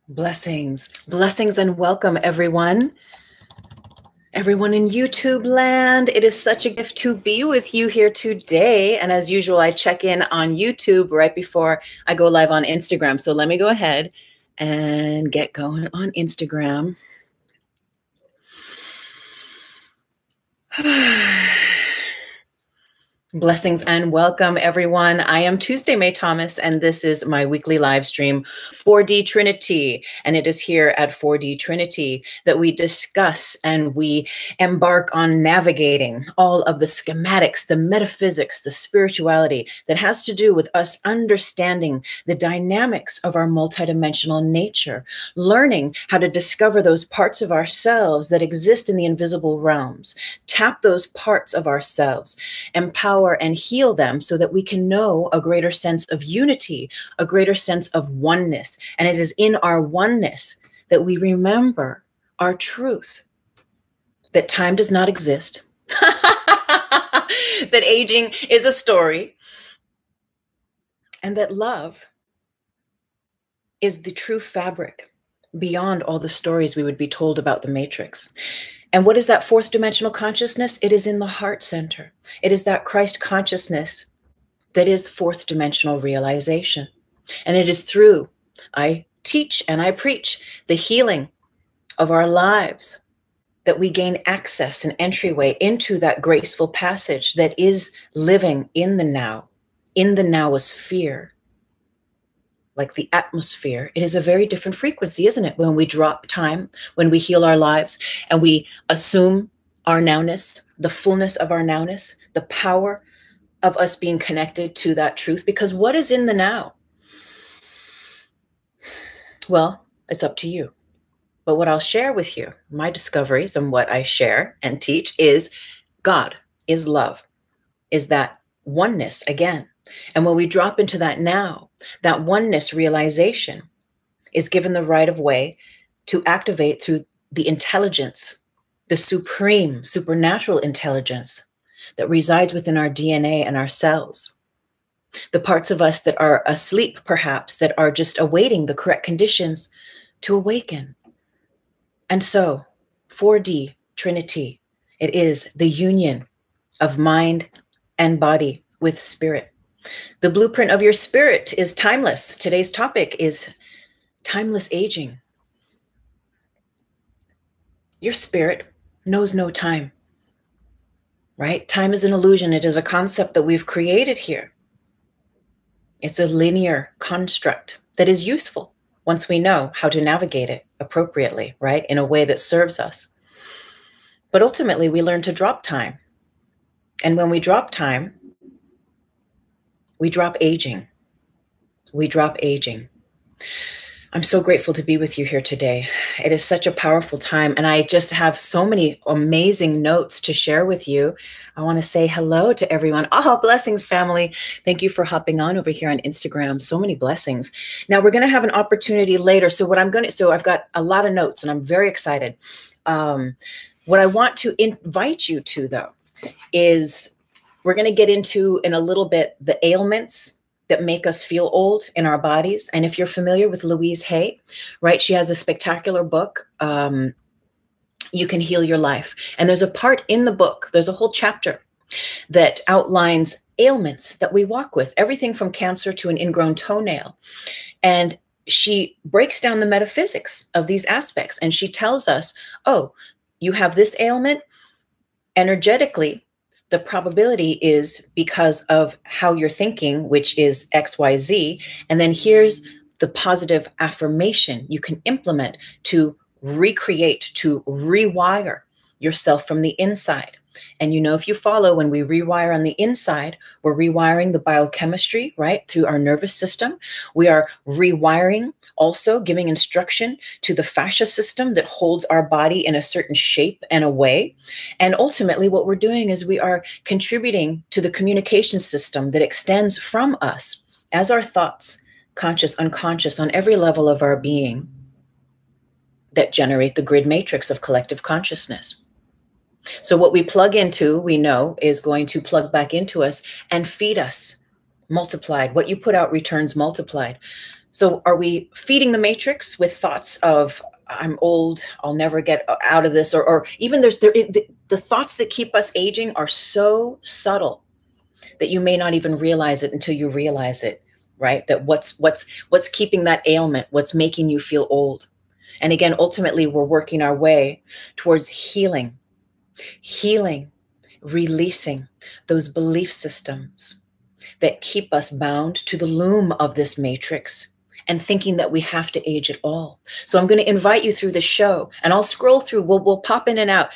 Blessings, blessings, and welcome, everyone. Everyone in YouTube land, it is such a gift to be with you here today. And as usual, I check in on YouTube right before I go live on Instagram. So let me go ahead and get going on Instagram. Blessings and welcome, everyone. I am Tuesday Mae Thomas, and this is my weekly live stream, 4D Trinity. And it is here at 4D Trinity that we discuss and we embark on navigating all of the schematics, the metaphysics, the spirituality that has to do with us understanding the dynamics of our multidimensional nature, learning how to discover those parts of ourselves that exist in the invisible realms, tap those parts of ourselves, empower and heal them so that we can know a greater sense of unity, a greater sense of oneness. And it is in our oneness that we remember our truth, that time does not exist, that aging is a story, and that love is the true fabric beyond all the stories we would be told about the Matrix. And what is that fourth dimensional consciousness? It is in the heart center. It is that Christ consciousness that is fourth dimensional realization. And it is through, I teach and I preach, the healing of our lives that we gain access and entryway into that graceful passage that is living in the nowosphere. Like the atmosphere, it is a very different frequency, isn't it? When we drop time, when we heal our lives, and we assume our nowness, the fullness of our nowness, the power of us being connected to that truth. Because what is in the now? Well, it's up to you. But what I'll share with you, my discoveries and what I share and teach is God is love, is that oneness again. And when we drop into that now, that oneness realization is given the right of way to activate through the intelligence, the supreme, supernatural intelligence that resides within our DNA and our cells. The parts of us that are asleep, perhaps, that are just awaiting the correct conditions to awaken. And so, 4D Trinity, it is the union of mind and body with spirit. The blueprint of your spirit is timeless. Today's topic is timeless aging. Your spirit knows no time, right? Time is an illusion. It is a concept that we've created here. It's a linear construct that is useful once we know how to navigate it appropriately, right? In a way that serves us. But ultimately, we learn to drop time. And when we drop time, we drop aging. We drop aging. I'm so grateful to be with you here today. It is such a powerful time, and I just have so many amazing notes to share with you. I want to say hello to everyone. Oh, blessings, family. Thank you for hopping on over here on Instagram. So many blessings. Now, we're going to have an opportunity later. So I've got a lot of notes, and I'm very excited. What I want to invite you to, though, is we're going to get into, in a little bit, the ailments that make us feel old in our bodies. And if you're familiar with Louise Hay, right, she has a spectacular book, You Can Heal Your Life. And there's a part in the book, there's a whole chapter that outlines ailments that we walk with, everything from cancer to an ingrown toenail. And she breaks down the metaphysics of these aspects. And she tells us, oh, you have this ailment energetically. The probability is because of how you're thinking, which is XYZ. And then here's the positive affirmation you can implement to recreate, to rewire yourself from the inside. And you know, if you follow, when we rewire on the inside, we're rewiring the biochemistry, right, through our nervous system. We are rewiring, also giving instruction to the fascia system that holds our body in a certain shape and a way. And ultimately, what we're doing is we are contributing to the communication system that extends from us as our thoughts, conscious, unconscious, on every level of our being, that generate the grid matrix of collective consciousness. So what we plug into, we know, is going to plug back into us and feed us multiplied. What you put out returns multiplied. So are we feeding the matrix with thoughts of, I'm old, I'll never get out of this, or even the thoughts that keep us aging are so subtle that you may not even realize it until you realize it, right? That what's keeping that ailment, what's making you feel old. And again, ultimately, we're working our way towards healing, releasing those belief systems that keep us bound to the loom of this matrix and thinking that we have to age at all. So I'm going to invite you through the show, and I'll scroll through, we'll pop in and out.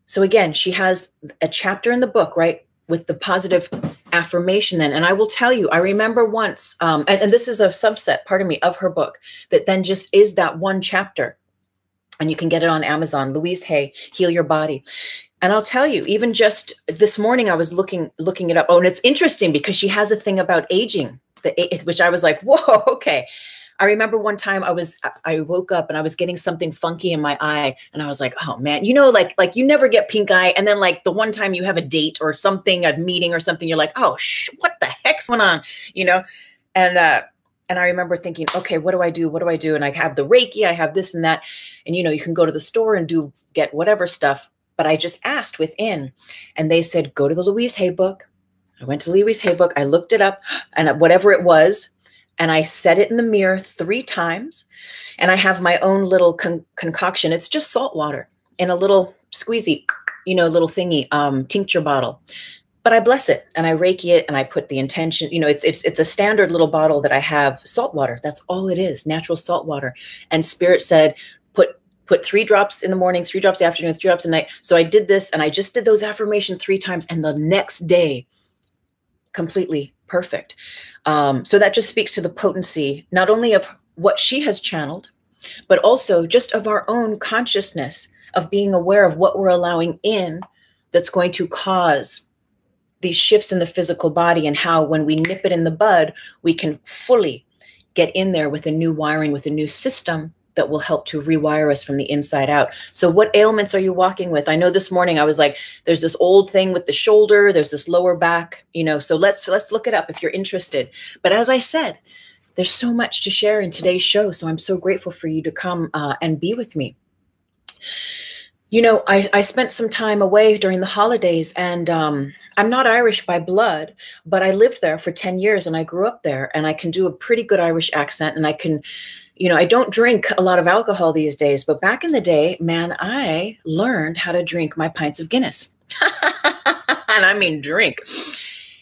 So again, she has a chapter in the book, right, with the positive affirmation then. And I will tell you, I remember once, and this is a subset, pardon me, of her book, that then just is that one chapter. And you can get it on Amazon, Louise Hay, Heal Your Body. And I'll tell you, even just this morning, I was looking it up. Oh, and it's interesting because she has a thing about aging, which I was like, whoa, okay. I remember one time I woke up and I was getting something funky in my eye, and I was like, oh man, you know, like you never get pink eye. And then like the one time you have a date or something, a meeting or something, you're like, oh, what the heck's going on? You know? And I remember thinking, okay, what do I do? What do I do? And I have the Reiki, I have this and that. And, you know, you can go to the store and get whatever stuff. But I just asked within, and they said, go to the Louise Hay book. I went to the Louise Hay book. I looked it up, and whatever it was, and I said it in the mirror 3 times. And I have my own little concoction. It's just salt water in a little squeezy, you know, little thingy, tincture bottle. But I bless it and I Reiki it and I put the intention, you know, it's a standard little bottle that I have, salt water. That's all it is, natural salt water. And Spirit said, put 3 drops in the morning, 3 drops in the afternoon, 3 drops at night. So I did this, and I just did those affirmations 3 times, and the next day, completely perfect. So that just speaks to the potency, not only of what she has channeled, but also just of our own consciousness of being aware of what we're allowing in that's going to cause these shifts in the physical body, and how when we nip it in the bud, we can fully get in there with a new wiring, with a new system that will help to rewire us from the inside out. So what ailments are you walking with? I know this morning I was like, there's this old thing with the shoulder, there's this lower back, you know, so let's look it up if you're interested. But as I said, there's so much to share in today's show. So I'm so grateful for you to come and be with me. You know, I spent some time away during the holidays, and I'm not Irish by blood, but I lived there for 10 years and I grew up there, and I can do a pretty good Irish accent, and I can, you know, I don't drink a lot of alcohol these days, but back in the day, man, I learned how to drink my pints of Guinness. And I mean drink.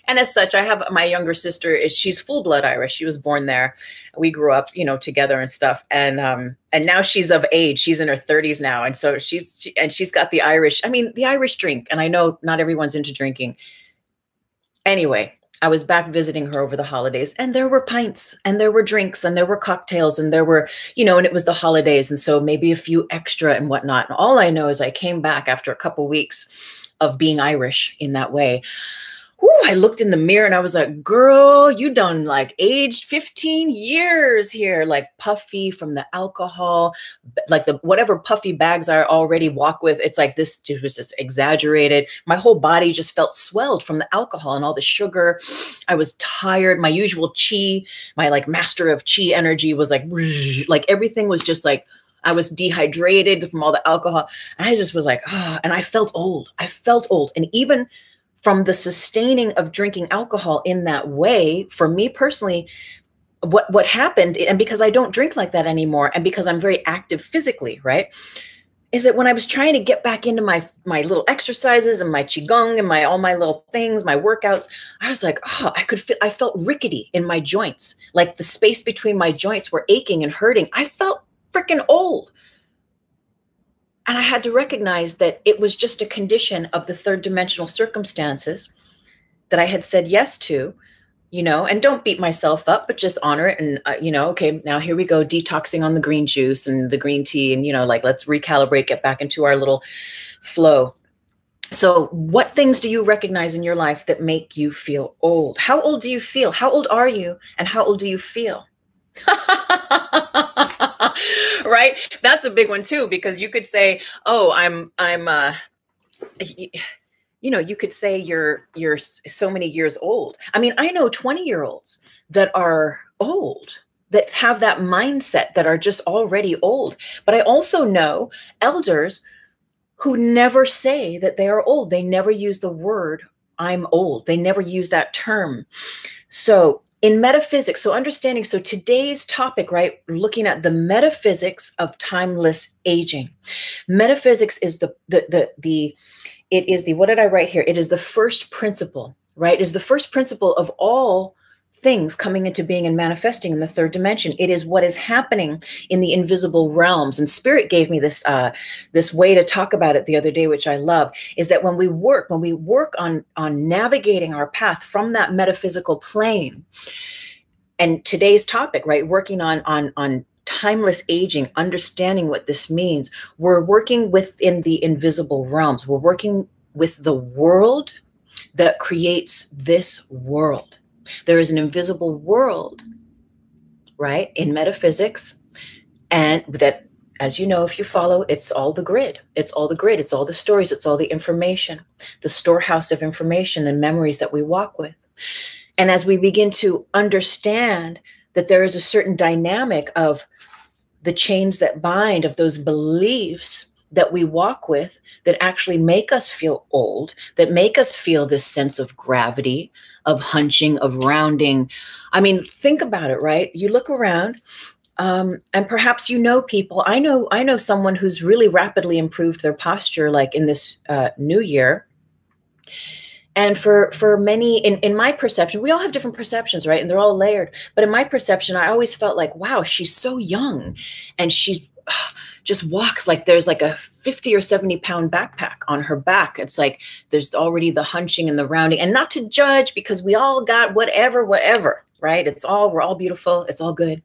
And as such, I have my younger sister, she's full blood Irish. She was born there. We grew up, you know, together and stuff. And now she's of age. She's in her 30s now. And so she's got the Irish drink. And I know not everyone's into drinking. Anyway, I was back visiting her over the holidays, and there were pints and there were drinks and there were cocktails and there were, you know, and it was the holidays. And so maybe a few extra and whatnot. And all I know is I came back after a couple weeks of being Irish in that way. Ooh, I looked in the mirror and I was like, girl, you done like aged 15 years here, like puffy from the alcohol, like the whatever puffy bags I already walk with. It's like this was just exaggerated. My whole body just felt swelled from the alcohol and all the sugar. I was tired. My usual chi, my like master of chi energy was like everything was just like, I was dehydrated from all the alcohol. And I just was like, oh, and I felt old. I felt old. And even from the sustaining of drinking alcohol in that way, for me personally, what happened, and because I don't drink like that anymore, and because I'm very active physically, right, is that when I was trying to get back into my little exercises and my qigong and all my little things, my workouts, I was like, oh, I felt rickety in my joints, like the space between my joints were aching and hurting. I felt freaking old. And I had to recognize that it was just a condition of the 3rd dimensional circumstances that I had said yes to, you know, and don't beat myself up, but just honor it. And, you know, okay, now here we go, detoxing on the green juice and the green tea. And, you know, like, let's recalibrate, get back into our little flow. So what things do you recognize in your life that make you feel old? How old do you feel? How old are you? And how old do you feel? Right? That's a big one too, because you could say, oh, you know, you could say you're so many years old. I mean, I know 20-year-olds that are old, that have that mindset that are just already old. But I also know elders who never say that they are old. They never use the word I'm old. They never use that term. So in metaphysics, so understanding, so today's topic, right, looking at the metaphysics of timeless aging. Metaphysics is it is the, what did I write here? It is the first principle, right? It is the first principle of all things coming into being and manifesting in the third dimension. It is what is happening in the invisible realms. And Spirit gave me this this way to talk about it the other day, which I love, is that when we work on navigating our path from that metaphysical plane, and today's topic, right, working on timeless aging, understanding what this means, we're working within the invisible realms. We're working with the world that creates this world. There is an invisible world, right, in metaphysics, and that, as you know, if you follow, it's all the grid. It's all the grid. It's all the stories. It's all the information, the storehouse of information and memories that we walk with. And as we begin to understand that there is a certain dynamic of the chains that bind, of those beliefs that we walk with that actually make us feel old, that make us feel this sense of gravity, of hunching, of rounding. I mean, think about it, right? You look around, and perhaps you know people. I know someone who's really rapidly improved their posture, like in this new year. And for many, in my perception, we all have different perceptions, right? And they're all layered. But in my perception, I always felt like, wow, she's so young, and she just walks like there's like a 50 or 70 pound backpack on her back. It's like there's already the hunching and the rounding, and not to judge, because we all got whatever, right? We're all beautiful. It's all good.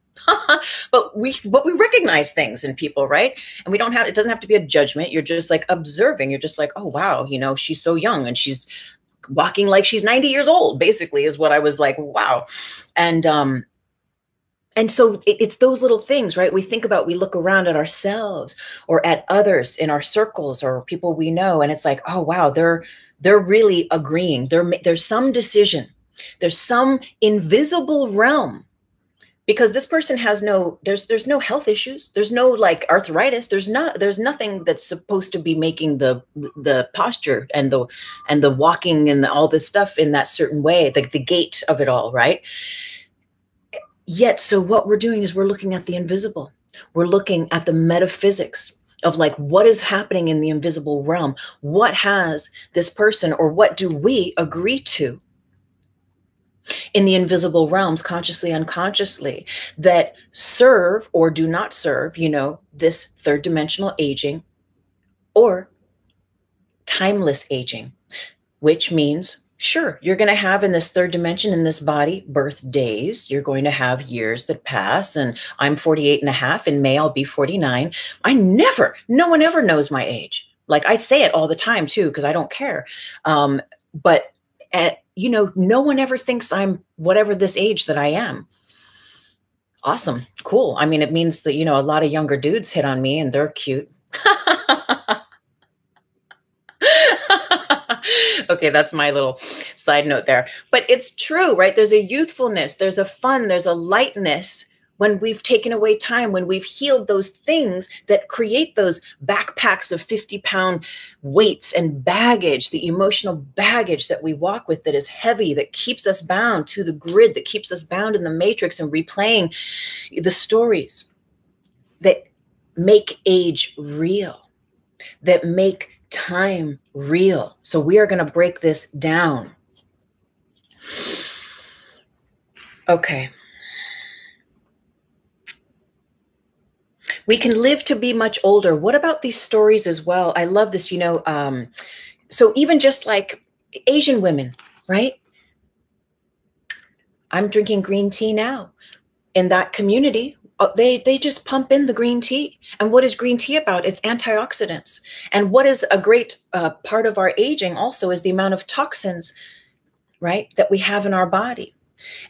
but we recognize things in people, right? And it doesn't have to be a judgment. You're just like observing. You're just like, oh, wow, she's so young, and she's walking like she's 90 years old, basically, is what I was like, wow. And so it's those little things, right? We look around at ourselves or at others in our circles or people we know, and it's like, oh, wow, they're really agreeing. There's some decision. There's some invisible realm, because this person has there's no health issues. There's no like arthritis. There's nothing that's supposed to be making the posture and the walking and all this stuff in that certain way, like the gait of it all, right? Yet, so what we're doing is we're looking at the invisible. We're looking at the metaphysics of like what is happening in the invisible realm. What has this person, or what do we agree to in the invisible realms, consciously, unconsciously, that serve or do not serve, this third dimensional aging or timeless aging, which means, sure, you're going to have in this third dimension, in this body, birthdays. You're going to have years that pass. And I'm 48 and a half. In May, I'll be 49. No one ever knows my age. Like I say it all the time too, because I don't care. But no one ever thinks I'm whatever this age that I am. Awesome. Cool. I mean, it means that, a lot of younger dudes hit on me and they're cute. Okay, that's my little side note there. But it's true, right? There's a youthfulness, there's a fun, there's a lightness when we've taken away time, when we've healed those things that create those backpacks of 50-pound weights and baggage, the emotional baggage that we walk with that is heavy, that keeps us bound to the grid, that keeps us bound in the matrix and replaying the stories that make age real, that make time real. So we are going to break this down. Okay. We can live to be much older. What about these stories as well? I love this, so even just like Asian women, right? I'm drinking green tea now. In that community, they just pump in the green tea. And what is green tea about? It's antioxidants. And what is a great part of our aging also is the amount of toxins, right, that we have in our body.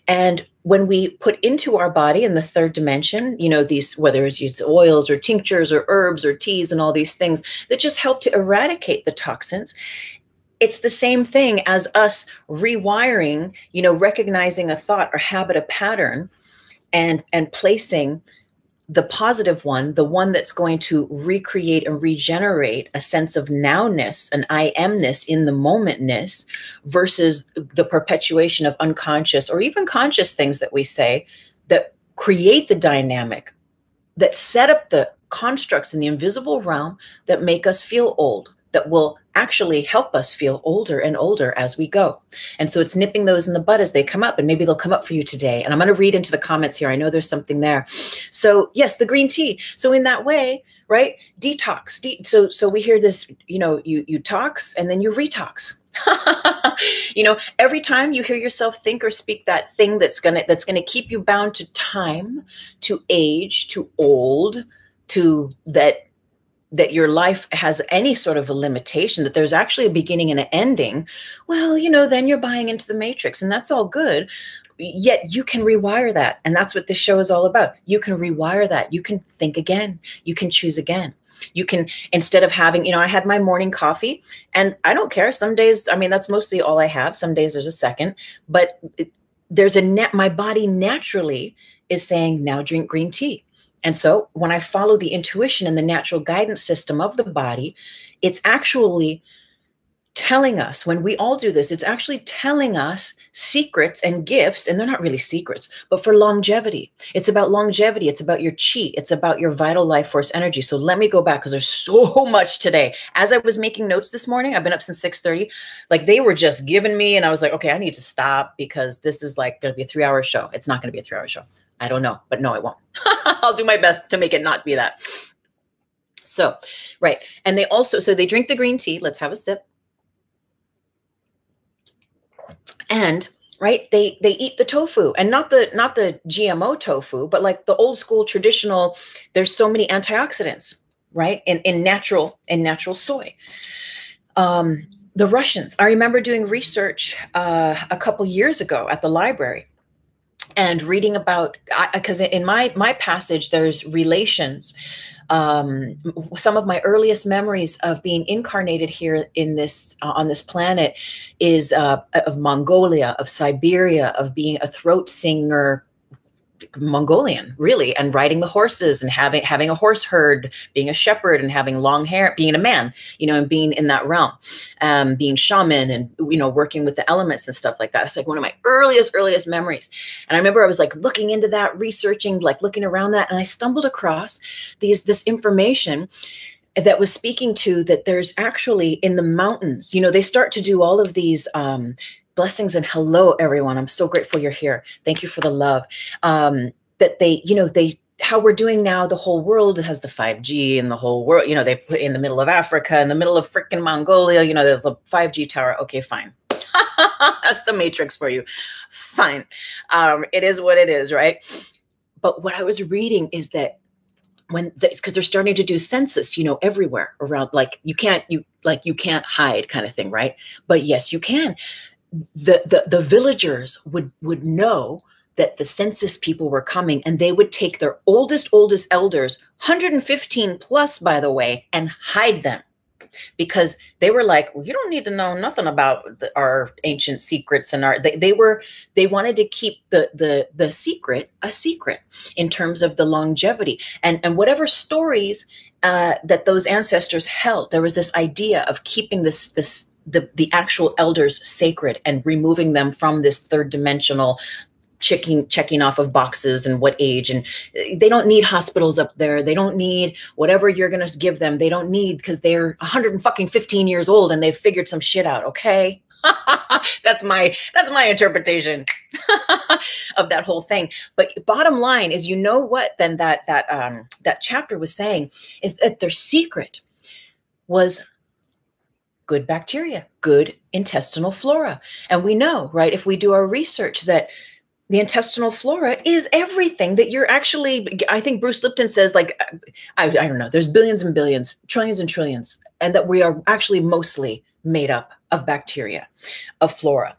And when we put into our body in the third dimension, these, whether it's oils or tinctures or herbs or teas and all these things that just help to eradicate the toxins, it's the same thing as us rewiring, recognizing a thought or habit, a pattern, and placing the positive one, the one that's going to recreate and regenerate a sense of nowness, an I amness in the momentness, versus the perpetuation of unconscious or even conscious things that we say that create the dynamic, that set up the constructs in the invisible realm that make us feel old, that will actually help us feel older and older as we go. And so it's nipping those in the bud as they come up, and maybe they'll come up for you today. And I'm going to read into the comments here. I know there's something there. So yes, the green tea. So in that way, right? Detox. So we hear this, you tox and then you retox. Every time you hear yourself think or speak that thing that's gonna keep you bound to time, to age, to old, to that your life has any sort of a limitation, that there's actually a beginning and an ending, well, then you're buying into the matrix, and that's all good. Yet you can rewire that. And that's what this show is all about. You can rewire that. You can think again. You can choose again. You can, instead of having, I had my morning coffee, and I don't care. Some days, that's mostly all I have. Some days there's a second, but my body naturally is saying, now drink green tea. And so when I follow the intuition and the natural guidance system of the body, it's actually telling us, when we all do this, it's actually telling us secrets and gifts, and they're not really secrets, but for longevity. It's about longevity. It's about your chi. It's about your vital life force energy. So let me go back, because there's so much today. As I was making notes this morning, I've been up since 6:30, like they were just giving me, and I was like, okay, I need to stop, because this is like going to be a 3-hour show. It's not going to be a 3-hour show. I don't know, but no, it won't. I'll do my best to make it not be that. So, right. And they drink the green tea. Let's have a sip. And right, they eat the tofu, and not the GMO tofu, but like the old school traditional. There's so many antioxidants, right, in natural soy. The Russians. I remember doing research a couple years ago at the library, and reading about, because in my passage there's relations. Some of my earliest memories of being incarnated here in this on this planet is of Mongolia, of Siberia, of being a throat singer, Mongolian, really, and riding the horses and having a horse herd, being a shepherd and having long hair, being a man, and being in that realm, being shaman and, working with the elements and stuff like that. It's like one of my earliest memories. And I remember I was like looking into that, researching, like looking around that, and I stumbled across this information that was speaking to that there's actually in the mountains, they start to do all of these, blessings and hello, everyone. I'm so grateful you're here. Thank you for the love. That how we're doing now, the whole world has the 5G, and the whole world, they put in the middle of Africa, in the middle of freaking Mongolia, there's a 5G tower. Okay, fine. That's the matrix for you. Fine. It is what it is, right? But what I was reading is that because they're starting to do census, everywhere around, like you can't hide kind of thing, right? But yes, you can. The villagers would know that the census people were coming, and they would take their oldest elders, 115 plus, by the way, and hide them, because they were like, well, you don't need to know nothing about our ancient secrets, and they wanted to keep the secret a secret in terms of the longevity and whatever stories that those ancestors held. There was this idea of keeping the actual elders sacred and removing them from this third dimensional checking off of boxes and what age. And they don't need hospitals up there. They don't need whatever you're going to give them. They don't need, because they're 115 years old and they've figured some shit out. Okay. That's my interpretation of that whole thing. But bottom line is, what then that chapter was saying is that their secret was good bacteria, good intestinal flora. And we know, right, if we do our research, that the intestinal flora is everything that you're actually, I think Bruce Lipton says, like, I don't know, there's billions and billions, trillions and trillions, and that we are actually mostly made up of bacteria, of flora.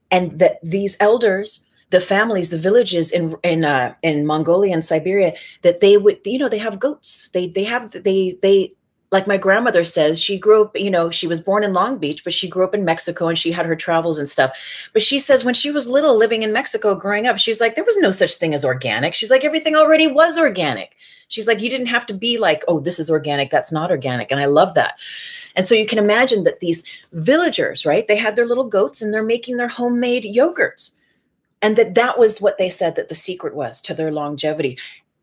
And that these elders, the families, the villages in Mongolia and Siberia, that they would, they have goats. They like my grandmother says, she grew up, she was born in Long Beach, but she grew up in Mexico and she had her travels and stuff. But she says when she was little living in Mexico growing up, she's like, there was no such thing as organic. She's like, everything already was organic. She's like, you didn't have to be like, oh, this is organic, that's not organic. And I love that. And so you can imagine that these villagers, right, they had their little goats and they're making their homemade yogurts. And that was what they said that the secret was to their longevity.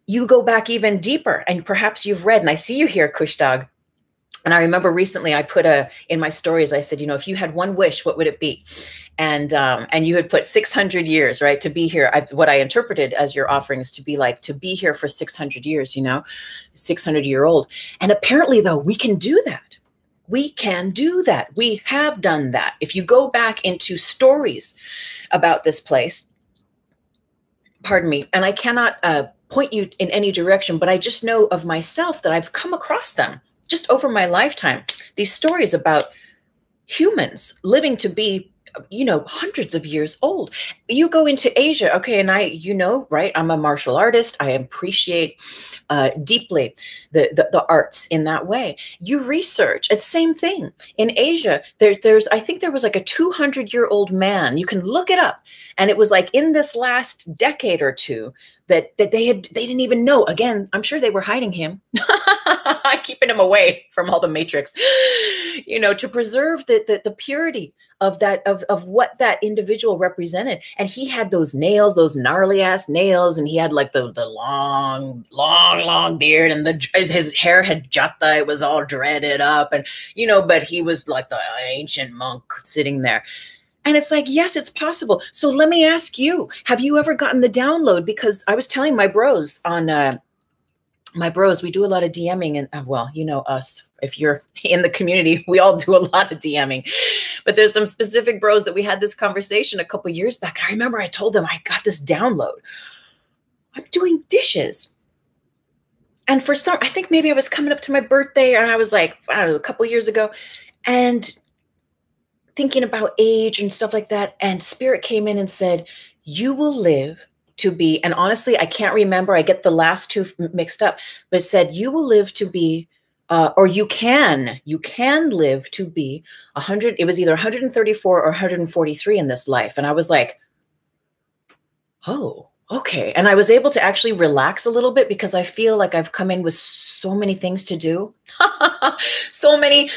You go back even deeper, and perhaps you've read, and I see you here, Kush Dog. And I remember recently I put in my stories, I said, if you had one wish, what would it be? And you had put 600 years, right, to be here. What I interpreted as your offerings to be like, to be here for 600 years, 600-year-old. And apparently, though, we can do that. We can do that. We have done that. If you go back into stories about this place, pardon me, and I cannot point you in any direction, but I just know of myself that I've come across them just over my lifetime. These stories about humans living to be, hundreds of years old. You go into Asia, okay, and right, I'm a martial artist. I appreciate deeply the arts in that way. You research, it's same thing. In Asia, I think there was like a 200-year-old man. You can look it up. And it was like in this last decade or two that they didn't even know. Again, I'm sure they were hiding him, keeping him away from all the matrix, to preserve the purity of that, of what that individual represented. And he had those nails, those gnarly ass nails, and he had like the long beard, and his hair had jata, it was all dreaded up, and but he was like the ancient monk sitting there. And it's like, yes, it's possible. So let me ask you, have you ever gotten the download? Because I was telling my bros we do a lot of DMing, and well, us, if you're in the community, we all do a lot of DMing, but there's some specific bros that we had this conversation a couple years back. I remember I told them I got this download. I'm doing dishes. And I think maybe I was coming up to my birthday, and I was like, I don't know, a couple years ago, and thinking about age and stuff like that. And Spirit came in and said, you will live to be, and honestly, I can't remember. I get the last two mixed up, but it said, you will live to be, or you can live to be 100. It was either 134 or 143 in this life. And I was like, oh, okay. And I was able to actually relax a little bit because I feel like I've come in with so many things to do, so many,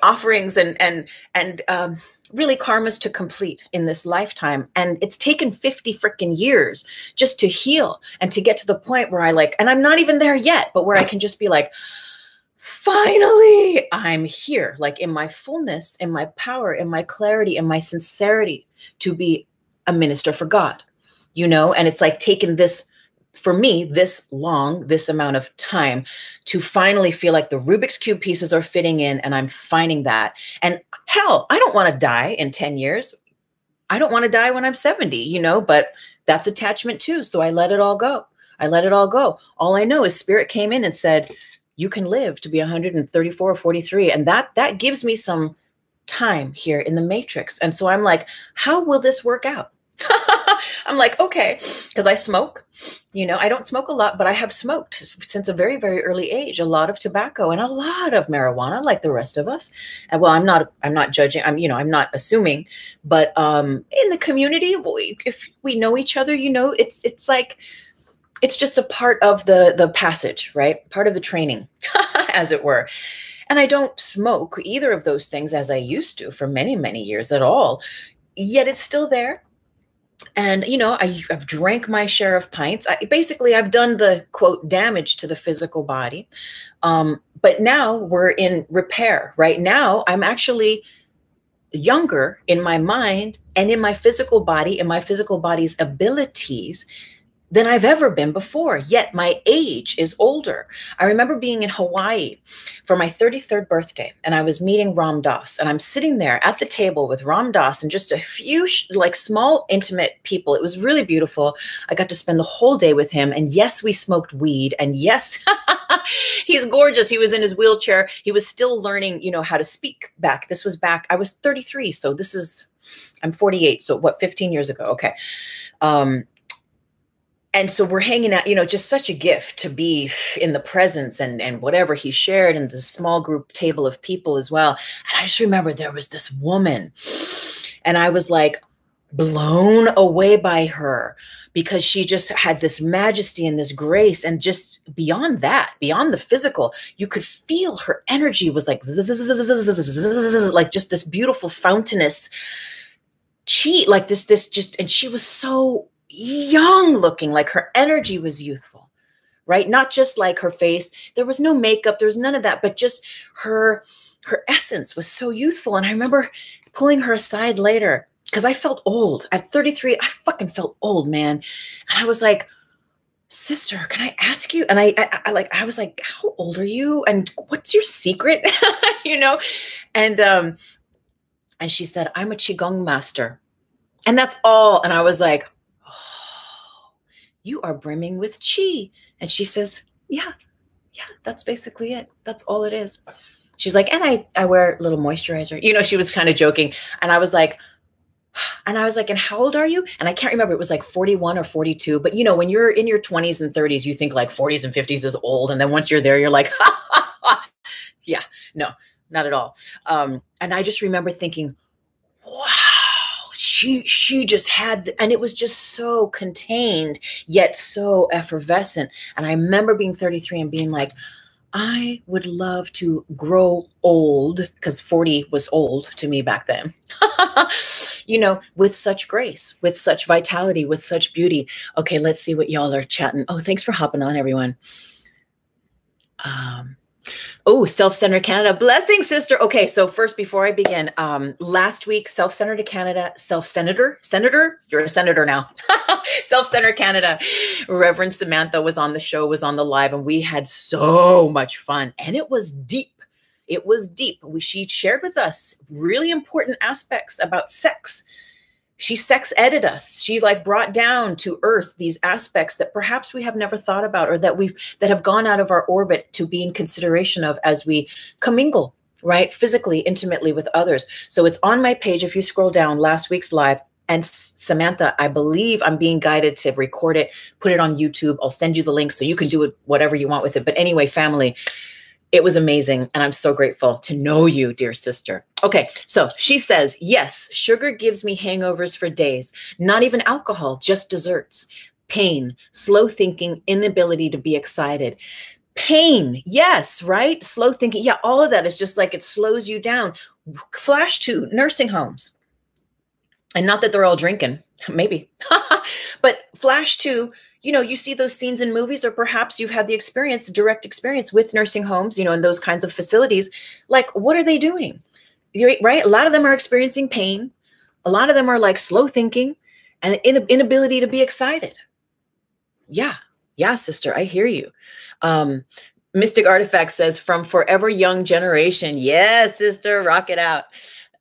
offerings and really karmas to complete in this lifetime. And it's taken 50 freaking years just to heal and to get to the point where and I'm not even there yet, but where I can just be like, finally, I'm here, like in my fullness, in my power, in my clarity, in my sincerity to be a minister for God, and it's like taken this, for me, this amount of time to finally feel like the Rubik's Cube pieces are fitting in, and I'm finding that. And hell, I don't want to die in 10 years. I don't want to die when I'm 70, but that's attachment too. So I let it all go. All I know is Spirit came in and said, you can live to be 134 or 43. And that gives me some time here in the matrix. And so I'm like, how will this work out? I'm like, okay, because I smoke, I don't smoke a lot, but I have smoked since a very, very early age, a lot of tobacco and a lot of marijuana, like the rest of us. And well, I'm not judging. I'm not assuming, but in the community, if we know each other, it's like, it's just a part of the passage, right? Part of the training, as it were. And I don't smoke either of those things as I used to for many, many years at all, yet it's still there. And, I've drank my share of pints. I've done the quote damage to the physical body. But now we're in repair. Right now, I'm actually younger in my mind and in my physical body, in my physical body's abilities than I've ever been before. Yet my age is older. I remember being in Hawaii for my 33rd birthday, and I was meeting Ram Dass, and I'm sitting there at the table with Ram Dass and just a few small, intimate people. It was really beautiful. I got to spend the whole day with him. And yes, we smoked weed. And yes, he's gorgeous. He was in his wheelchair. He was still learning, how to speak back. This was back, I was 33. So I'm 48. So what, 15 years ago? Okay. And so we're hanging out, just such a gift to be in the presence and whatever he shared in the small group table of people as well. And I just remember there was this woman, and I was like blown away by her, because she just had this majesty and this grace. And just beyond that, beyond the physical, you could feel her energy was like like just this beautiful fountainous chi, like this just, and she was so young looking, like her energy was youthful, right? Not just like her face, there was no makeup, there was none of that, but just her essence was so youthful. And I remember pulling her aside later, because I felt old at 33. I fucking felt old, man. And I was like, sister, can I ask you? And I was like, how old are you? And what's your secret? And she said, I'm a Qigong master. And that's all. And I was like, oh, you are brimming with chi. And she says, yeah, that's basically it. That's all it is. She's like, and I wear a little moisturizer. She was kind of joking. And I was like, and how old are you? And I can't remember. It was like 41 or 42. But when you're in your 20s and 30s, you think like 40s and 50s is old. And then once you're there, you're like, yeah, no, not at all. And I just remember thinking, wow, she just had, and it was just so contained, yet so effervescent. And I remember being 33 and being like, I would love to grow old, because 40 was old to me back then, with such grace, with such vitality, with such beauty. Okay, let's see what y'all are chatting. Oh, thanks for hopping on, everyone. Self-Centered Canada. Blessings, sister. Okay, so first, before I begin, last week, Self-Centered Canada, Senator, you're a senator now. Self-Centered Canada, Reverend Samantha was on the show, was on the live, and we had so much fun. And it was deep. It was deep. She shared with us really important aspects about sex. She sex edited us. She brought down to earth these aspects that perhaps we have never thought about, or that have gone out of our orbit to be in consideration of as we commingle, right? Physically, intimately with others. So it's on my page. If you scroll down, last week's live. And Samantha, I believe I'm being guided to record it, put it on YouTube. I'll send you the link so you can do it, whatever you want with it. But anyway, family, it was amazing. And I'm so grateful to know you, dear sister. Okay, so she says, yes, sugar gives me hangovers for days. Not even alcohol, just desserts. Pain, slow thinking, inability to be excited. Pain, yes, right? Slow thinking. Yeah, all of that is just like it slows you down. Flash to nursing homes. And not that they're all drinking, maybe. But flash to, you see those scenes in movies, or perhaps you've had the experience, direct experience with nursing homes, and those kinds of facilities. Like, what are they doing? Right? A lot of them are experiencing pain. A lot of them are like slow thinking and inability to be excited. Yeah, sister, I hear you. Mystic Artifact says, from forever young generation. Yes, sister, rock it out.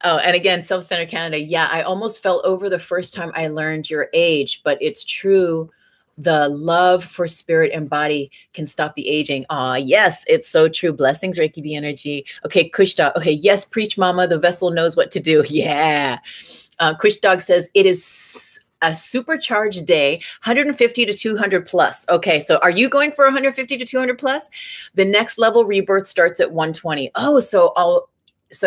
Oh, and again, Self-Centered Canada. Yeah, I almost fell over the first time I learned your age, but it's true. The love for spirit and body can stop the aging. Yes, it's so true. Blessings, Reiki, the energy. Okay, Kush Dog. Okay, yes, preach, mama. The vessel knows what to do. Yeah. Kush Dog says, it is a supercharged day, 150 to 200 plus. Okay, so are you going for 150 to 200 plus? The next level rebirth starts at 120. Oh, so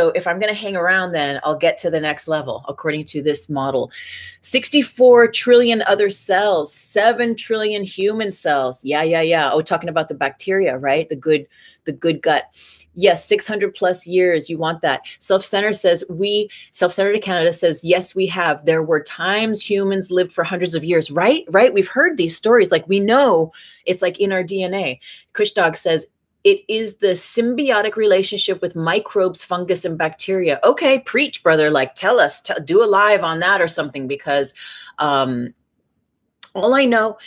if I'm going to hang around, then I'll get to the next level, according to this model. 64 trillion other cells, 7 trillion human cells. Yeah. Oh, talking about the bacteria, right? The good gut. Yes, 600 plus years. You want that. Self-Centered Canada says, yes, we have. There were times humans lived for hundreds of years, right? Right. We've heard these stories. Like, we know it's like in our DNA. Kush Dog says, it is the symbiotic relationship with microbes, fungus, and bacteria. Okay, preach, brother. Like, tell us, do a live on that or something, because all I know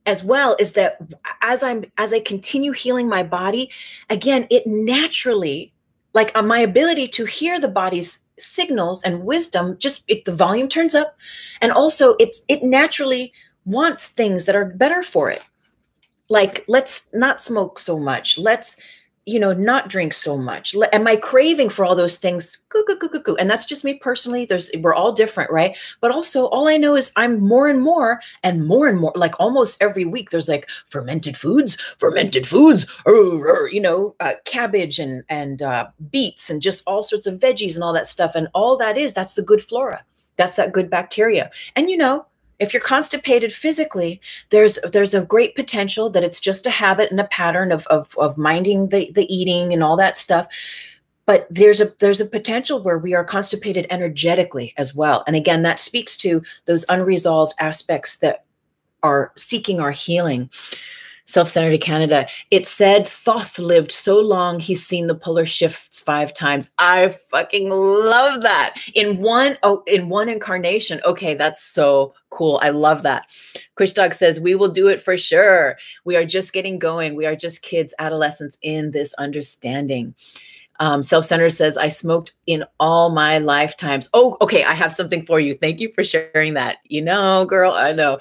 as well is that as I continue healing my body, again, it naturally, like my ability to hear the body's signals and wisdom, the volume turns up, and also it naturally wants things that are better for it. Like, let's not smoke so much. Let's not drink so much? Am I craving for all those things? Goo, goo, goo, goo, goo. And that's just me personally. We're all different, right? But also, all I know is I'm more and more, like almost every week, there's like fermented foods, cabbage and beets and just all sorts of veggies and all that stuff. And all that's the good flora. That's that good bacteria. And if you're constipated physically, there's a great potential that it's just a habit and a pattern of minding the eating and all that stuff. But there's a potential where we are constipated energetically as well. And again, that speaks to those unresolved aspects that are seeking our healing. Self-Centered Canada. It said Thoth lived so long he's seen the polar shifts 5 times. I fucking love that. In one incarnation. Okay, that's so cool. I love that. Kush Dog says, we will do it for sure. We are just getting going. We are just kids, adolescents in this understanding. Self-Centered says, I smoked in all my lifetimes. Oh, okay. I have something for you. Thank you for sharing that. Girl, I know.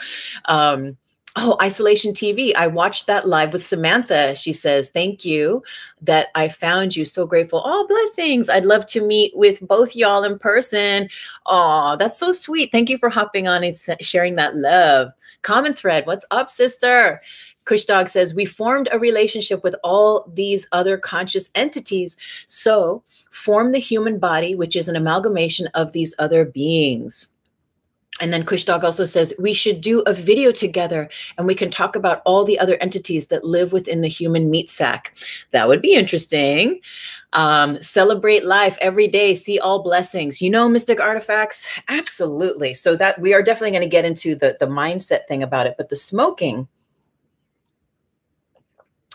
Oh, Isolation TV. I watched that live with Samantha. She says, thank you that I found you. So grateful. Oh, blessings. I'd love to meet with both y'all in person. Oh, that's so sweet. Thank you for hopping on and sharing that love. Common thread. What's up, sister? Kush Dog says, we formed a relationship with all these other conscious entities. So form the human body, which is an amalgamation of these other beings. And then Kush Dog also says, we should do a video together and we can talk about all the other entities that live within the human meat sack. That would be interesting. Celebrate life every day. See all blessings. Mystic artifacts? Absolutely. So that we are definitely going to get into the mindset thing about it. But the smoking.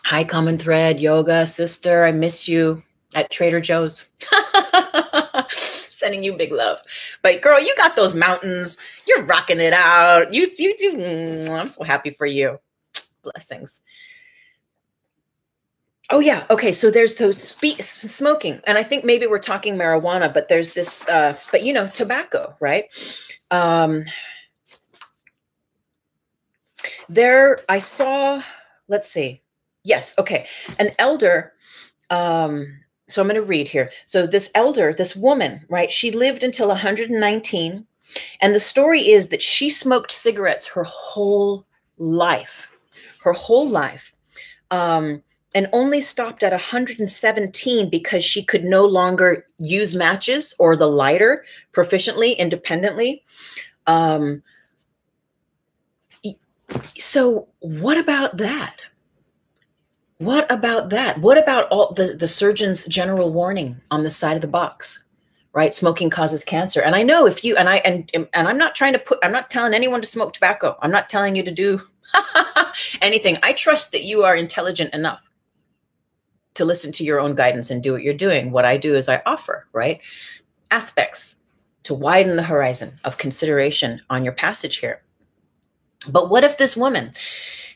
Hi, Common Thread, Yoga, sister. I miss you at Trader Joe's. Sending you big love. But girl, you got those mountains. You're rocking it out. You do. I'm so happy for you. Blessings. Oh yeah. Okay. So there's smoking, and I think maybe we're talking marijuana, but there's this, tobacco, right? I saw, let's see. Yes. Okay. An elder, so I'm going to read here. So this woman, right, she lived until 119. And the story is that she smoked cigarettes her whole life, and only stopped at 117 because she could no longer use matches or the lighter proficiently, independently. So what about that? What about that? What about all the surgeon's general warning on the side of the box, right? Smoking causes cancer. And I know if you, and I'm not I'm not telling anyone to smoke tobacco. I'm not telling you to do anything. I trust that you are intelligent enough to listen to your own guidance and do what you're doing. What I do is I offer, right, aspects to widen the horizon of consideration on your passage here. But what if this woman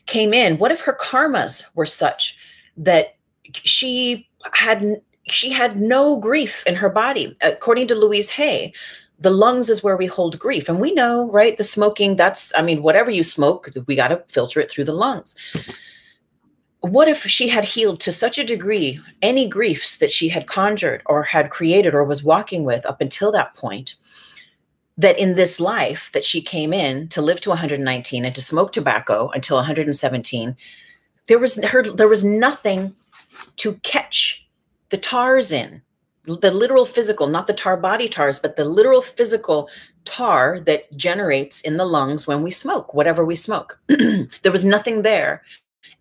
came in? What if her karmas were such that she had no grief in her body? According to Louise Hay, the lungs is where we hold grief. And we know, right, the smoking, whatever you smoke, we got to filter it through the lungs. What if she had healed to such a degree any griefs that she had conjured or had created or was walking with up until that point, that in this life that she came in to live to 119 and to smoke tobacco until 117, there was nothing to catch the tars in, the literal physical, not the tar body tars, but the literal physical tar that generates in the lungs when we smoke, whatever we smoke. There was nothing there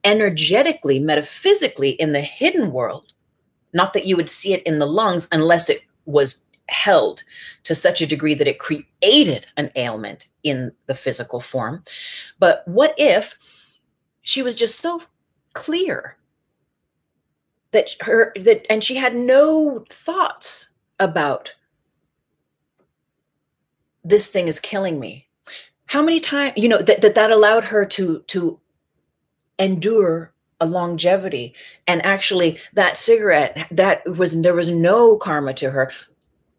energetically, metaphysically in the hidden world. Not that you would see it in the lungs unless it was held to such a degree that it created an ailment in the physical form. But what if she was just so clear and she had no thoughts about this thing is killing me? How many times, that allowed her to endure a longevity, and actually that cigarette, there was no karma to her.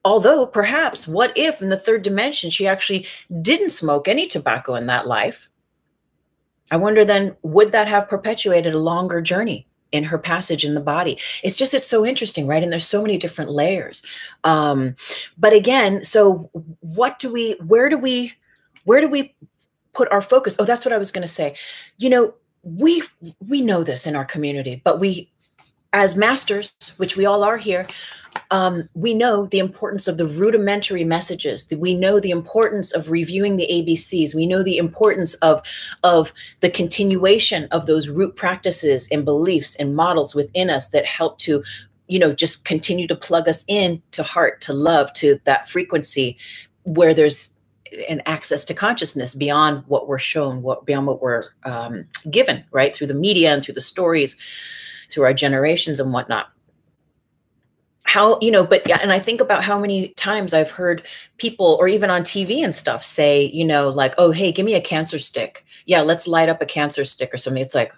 Although perhaps, what if in the third dimension, she actually didn't smoke any tobacco in that life? I wonder then, would that have perpetuated a longer journey in her passage in the body. It's so interesting, right? And there's so many different layers. But again, so where do we put our focus? Oh, that's what I was going to say. You know, we know this in our community, but we, as masters, which we all are here, we know the importance of the rudimentary messages. We know the importance of reviewing the ABCs. We know the importance of the continuation of those root practices and beliefs and models within us that help to, you know, just continue to plug us in to heart, to love, to that frequency where there's an access to consciousness beyond what we're shown, beyond what we're given, right? Through the media and through the stories, through our generations and whatnot. How, you know, but yeah, and I think about how many times I've heard people, or even on TV and stuff, say, you know, like, oh, hey, give me a cancer stick. Yeah, let's light up a cancer stick or something. It's like,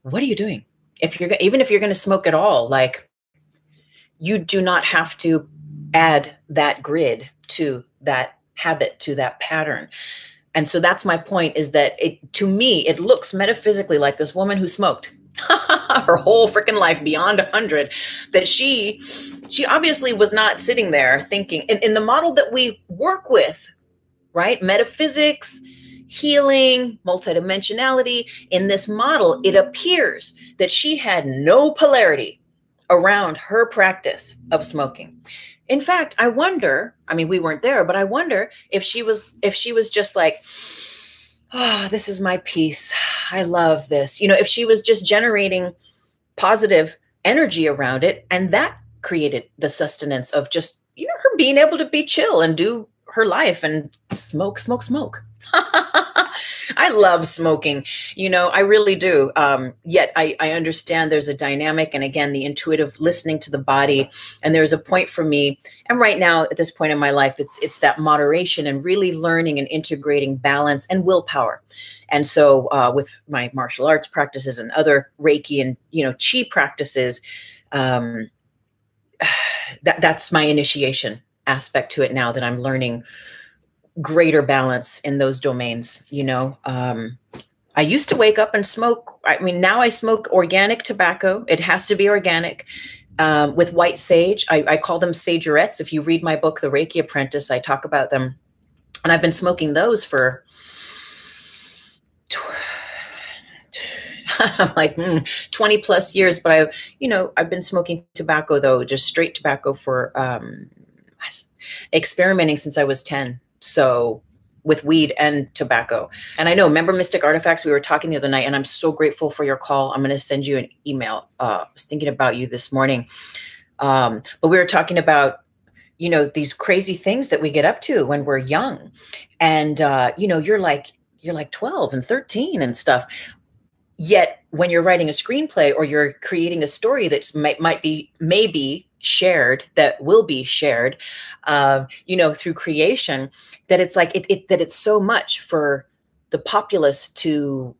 what are you doing? Even if you're going to smoke at all, like, you do not have to add that grid to that habit, to that pattern. And so that's my point, is that to me, it looks metaphysically like this woman who smoked her whole freaking life beyond 100, that she obviously was not sitting there thinking in the model that we work with, right? Metaphysics, healing, multidimensionality. In this model, it appears that she had no polarity around her practice of smoking. In fact, I wonder, I mean, we weren't there, but I wonder if she was just like, oh, this is my peace. I love this. You know, if she was just generating positive energy around it, and that created the sustenance of just, you know, her being able to be chill and do her life and smoke. I love smoking, you know, I really do. Yet I understand there's a dynamic, and again, the intuitive listening to the body. And there's a point for me. And right now, at this point in my life, it's that moderation and really learning and integrating balance and willpower. And so with my martial arts practices and other Reiki and, you know, Chi practices, that's my initiation aspect to it now, that I'm learning greater balance in those domains. You know, I used to wake up and smoke. I mean, now I smoke organic tobacco. It has to be organic, with white sage. I call them sagerettes. If you read my book, The Reiki Apprentice, I talk about them. And I've been smoking those for I'm like 20 plus years. But I've been smoking tobacco, though, just straight tobacco, for experimenting since I was 10. So with weed and tobacco. And I know, remember Mystic Artifacts? We were talking the other night, and I'm so grateful for your call. I'm going to send you an email. I was thinking about you this morning. But we were talking about, you know, these crazy things that we get up to when we're young. And, you know, you're like 12 and 13 and stuff. Yet when you're writing a screenplay or you're creating a story that maybe shared, that will be shared, you know, through creation, that it's like that it's so much for the populace to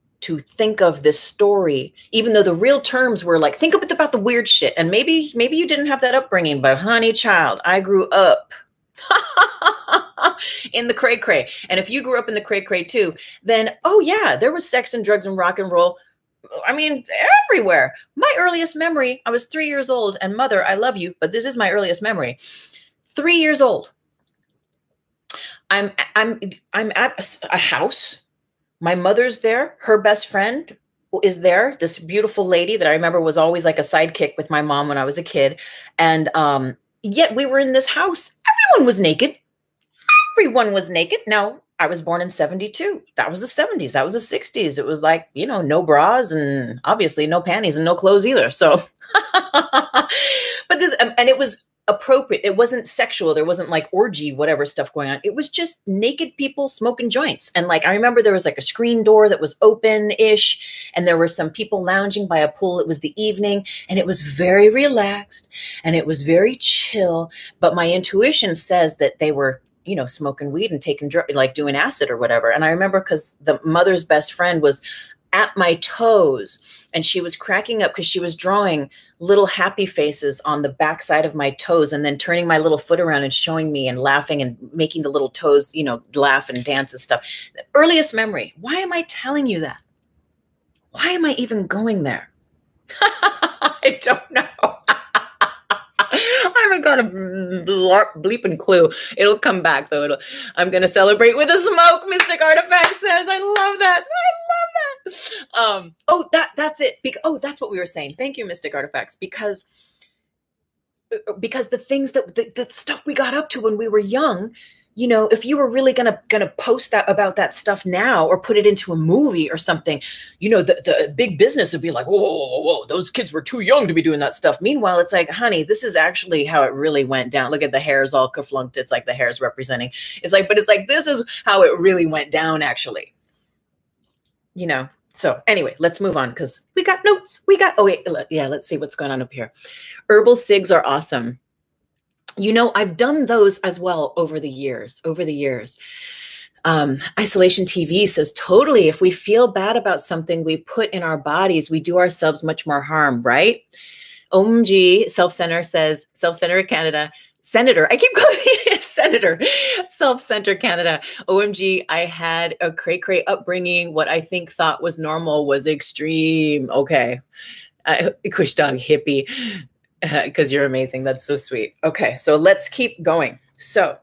think of this story, even though the real terms were like, think about the weird shit. And maybe you didn't have that upbringing, but honey child, I grew up in the cray cray. And if you grew up in the cray cray too, then, oh yeah, there was sex and drugs and rock and roll. I mean, everywhere. My earliest memory, I was 3 years old, and mother, I love you, but this is my earliest memory. 3 years old. I'm at a house. My mother's there. Her best friend is there. This beautiful lady that I remember was always like a sidekick with my mom when I was a kid. And yet we were in this house. Everyone was naked. Everyone was naked. Now, I was born in 72. That was the 70s. That was the 60s. It was like, you know, no bras and obviously no panties and no clothes either. So, but and it was appropriate. It wasn't sexual. There wasn't like orgy, whatever stuff going on. It was just naked people smoking joints. And like, I remember there was like a screen door that was open-ish, and there were some people lounging by a pool. It was the evening, and it was very relaxed and it was very chill. But my intuition says that they were, you know, smoking weed and taking like doing acid or whatever. And I remember because the mother's best friend was at my toes, and she was cracking up because she was drawing little happy faces on the backside of my toes, and then turning my little foot around and showing me and laughing and making the little toes, you know, laugh and dance and stuff. The earliest memory. Why am I telling you that? Why am I even going there? I don't know. I haven't got a bleeping clue. It'll come back though. I'm gonna celebrate with a smoke. Mystic Artifact says, "I love that. I love that." Oh, that's it. That's what we were saying. Thank you, Mystic Artifacts, because the things that the stuff we got up to when we were young. You know, if you were really gonna post that about that stuff now or put it into a movie or something, you know, the big business would be like, whoa, those kids were too young to be doing that stuff. Meanwhile, it's like, honey, this is actually how it really went down. Look at the hairs all kerflunked. It's like the hairs representing. It's like, but it's like, this is how it really went down, actually. You know. So anyway, let's move on because we got notes. Oh wait, yeah. Let's see what's going on up here. Herbal cigs are awesome. You know, I've done those as well over the years. Isolation TV says, totally. If we feel bad about something we put in our bodies, we do ourselves much more harm, right? OMG, Self-Center says, Self-Center Canada, Senator, I keep calling it Senator, Self-Center Canada. OMG, I had a cray-cray upbringing. What I thought was normal was extreme. Okay. Kush dog hippie. Because you're amazing. That's so sweet. Okay, so let's keep going. So,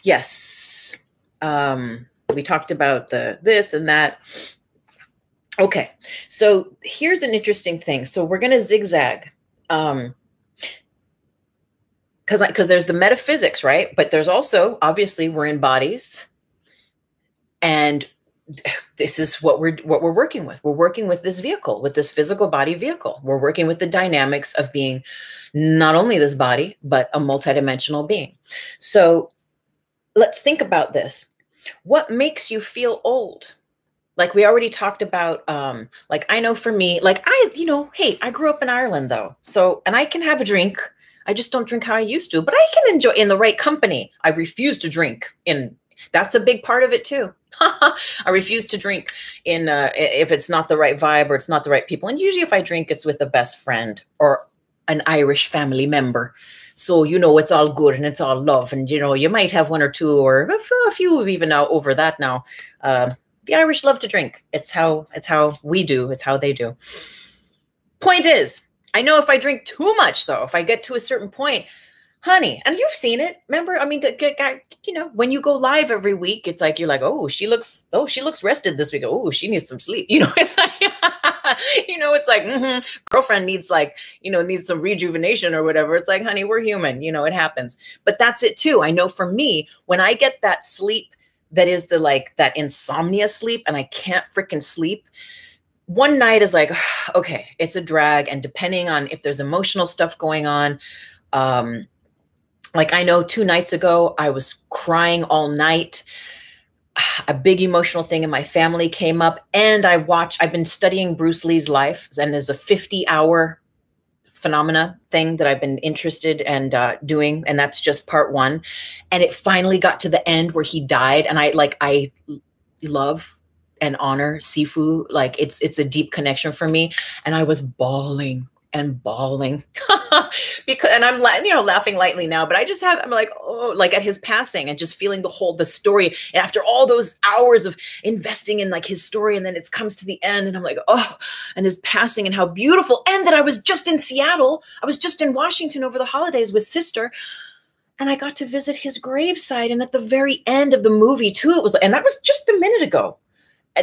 yes, we talked about this and that. Okay, so here's an interesting thing. So we're going to zigzag, because there's the metaphysics, right? But there's also, obviously, we're in bodies, and this is what we're working with. We're working with this vehicle, with this physical body vehicle. We're working with the dynamics of being not only this body, but a multidimensional being. So let's think about this. What makes you feel old? Like we already talked about, like I know for me, like hey, I grew up in Ireland though. So, and I can have a drink. I just don't drink how I used to, but I can enjoy in the right company. I refuse to drink that's a big part of it too. I refuse to drink if it's not the right vibe or it's not the right people. And usually if I drink, it's with a best friend or an Irish family member. So, you know, it's all good and it's all love. And, you know, you might have one or two or a few even now over that now. The Irish love to drink. It's how we do. It's how they do. Point is, I know if I drink too much though, if I get to a certain point, honey, and you've seen it. Remember, I mean, you know, when you go live every week, it's like, you're like, oh, she looks rested this week. Oh, she needs some sleep. You know, it's like, it's like, girlfriend needs needs some rejuvenation or whatever. It's like, honey, we're human. You know, it happens. But that's it too. I know for me, when I get that sleep, that is that insomnia sleep, and I can't freaking sleep. One night is like, okay, it's a drag. And depending on if there's emotional stuff going on, like I know 2 nights ago, I was crying all night. A big emotional thing in my family came up, and I've been studying Bruce Lee's life, and there's a 50-hour phenomena thing that I've been interested and doing, and that's just part 1. And it finally got to the end where he died, and I love and honor Sifu. Like it's a deep connection for me, and I was bawling and bawling because, and I'm laughing lightly now, but I'm like, oh, like at his passing and just feeling the story after all those hours of investing in like his story. And then it comes to the end and I'm like, oh, and his passing and how beautiful. And that I was just in Seattle. I was just in Washington over the holidays with sister. And I got to visit his gravesite. And at the very end of the movie too, it was, and that was just a minute ago,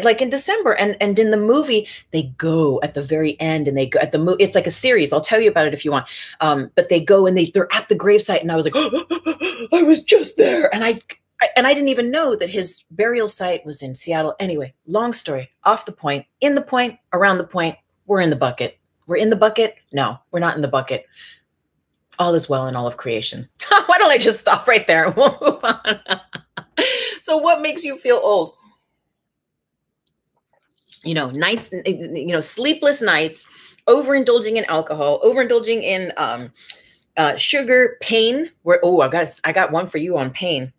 like in December, and in the movie, they go at the very end, and they go at the movie. It's like a series. I'll tell you about it if you want. But they go and they're at the gravesite, and I was like, oh, I was just there, and I didn't even know that his burial site was in Seattle. Anyway, long story, off the point, in the point, around the point. We're in the bucket. We're in the bucket. No, we're not in the bucket. All is well in all of creation. Why don't I just stop right there and we'll move on? So, what makes you feel old? Nights, sleepless nights, overindulging in alcohol, overindulging in sugar, pain. I got one for you on pain.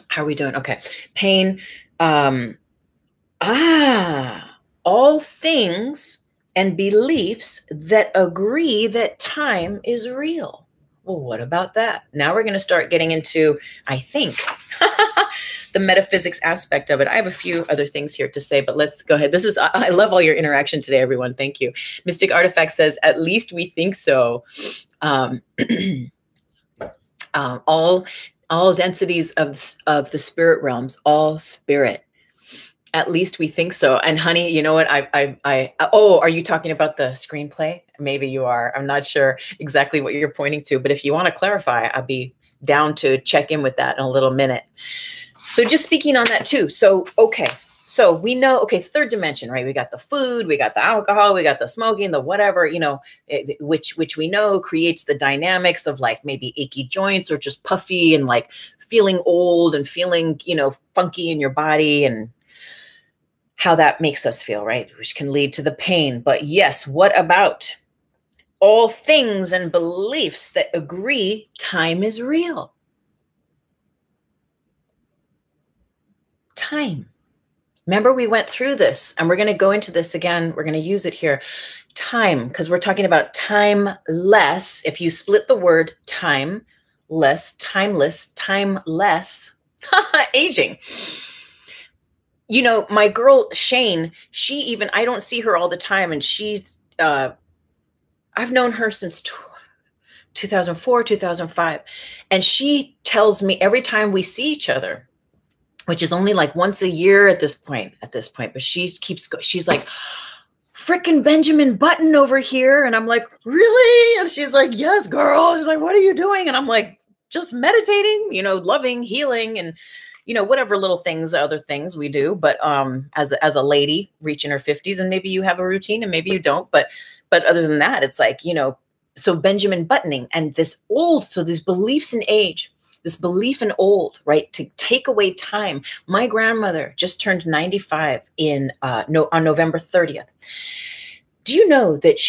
How are we doing? Okay. Pain. All things and beliefs that agree that time is real. Well, what about that? Now we're going to start getting into, I think, the metaphysics aspect of it. I have a few other things here to say, but let's go ahead. I love all your interaction today, everyone. Thank you. Mystic Artifact says, at least we think so. All densities of the spirit realms, all spirit. At least we think so. And honey, you know what? Oh, are you talking about the screenplay? Maybe you are. I'm not sure exactly what you're pointing to, but if you want to clarify, I'll be down to check in with that in a little minute. So just speaking on that too. So, okay. So we know, okay, third dimension, right? We got the food, we got the alcohol, we got the smoking, the whatever, you know, which we know creates the dynamics of like maybe achy joints or just puffy and like feeling old and feeling, you know, funky in your body and how that makes us feel, right? Which can lead to the pain. But yes, what about all things and beliefs that agree time is real? Time. Remember, we went through this and we're going to go into this again. We're going to use it here. Time, because we're talking about timeless. If you split the word time, less, timeless, timeless, aging. You know, my girl, Shane, I don't see her all the time. And she's, I've known her since 2004, 2005. And she tells me every time we see each other, which is only like once a year at this point, but she's like, frickin' Benjamin Button over here. And I'm like, really? And she's like, yes, girl. She's like, what are you doing? And I'm like, just meditating, you know, loving, healing, and, you know, whatever little other things we do. But as a lady reaching her 50s, and maybe you have a routine and maybe you don't, but other than that, it's like, you know, so Benjamin Buttoning and so these beliefs in age, this belief in old, right? To take away time. My grandmother just turned 95 on November 30th. Do you know that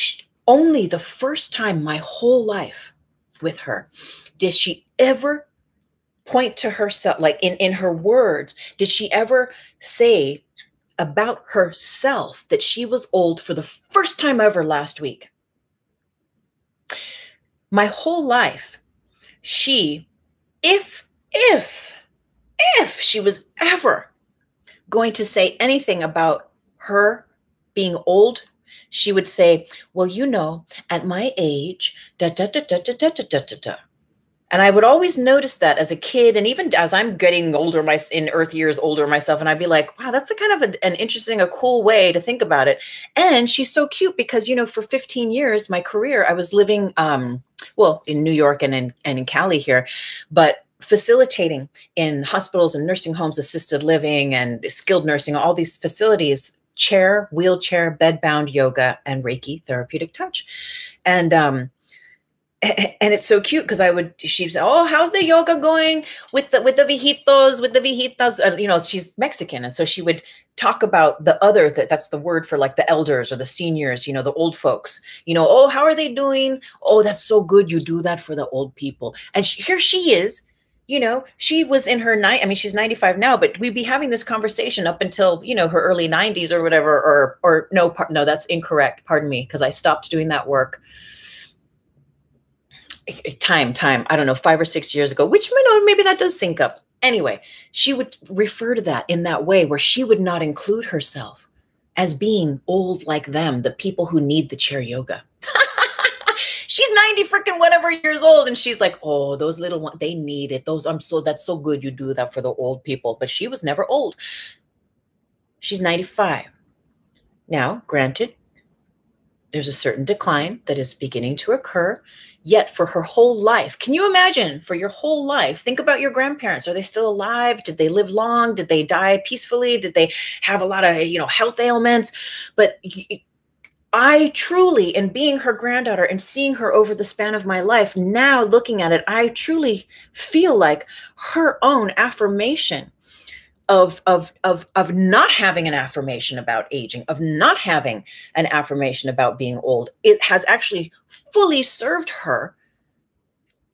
only the first time my whole life with her did she ever point to herself, like in her words, did she ever say about herself that she was old for the first time ever last week? My whole life, if she was ever going to say anything about her being old, she would say, well, you know, at my age, da, da, da, da, da, da, da, da, da, da. And I would always notice that as a kid, and even as I'm getting older, in earth years older myself, and I'd be like, wow, that's a kind of an interesting, a cool way to think about it. And she's so cute because, you know, for 15 years, my career, I was living, well, in New York and in Cali here, but facilitating in hospitals and nursing homes, assisted living and skilled nursing, all these facilities, chair, wheelchair, bed-bound yoga, and Reiki therapeutic touch. And it's so cute because she'd say, oh, how's the yoga going with the viejitas? You know, she's Mexican. And so she would talk about that's the word for like the elders or the seniors, you know, the old folks, you know, oh, how are they doing? Oh, that's so good. You do that for the old people. And here she is, you know, she was in her she's 95 now, but we'd be having this conversation up until, you know, her early 90s or whatever, or no, that's incorrect. Pardon me. Because I stopped doing that work. Time, I don't know, 5 or 6 years ago, which, you know, maybe that does sync up. Anyway, she would refer to that in that way where she would not include herself as being old like them, the people who need the chair yoga. She's 90 freaking whatever years old. And she's like, oh, those little ones, they need it. That's so good. You do that for the old people. But she was never old. She's 95. Now, granted, there's a certain decline that is beginning to occur. Yet for her whole life, can you imagine for your whole life? Think about your grandparents. Are they still alive? Did they live long? Did they die peacefully? Did they have a lot of, you know, health ailments? But I truly, in being her granddaughter and seeing her over the span of my life, now looking at it, I truly feel like her own affirmation of not having an affirmation about aging, of not having an affirmation about being old, it has actually fully served her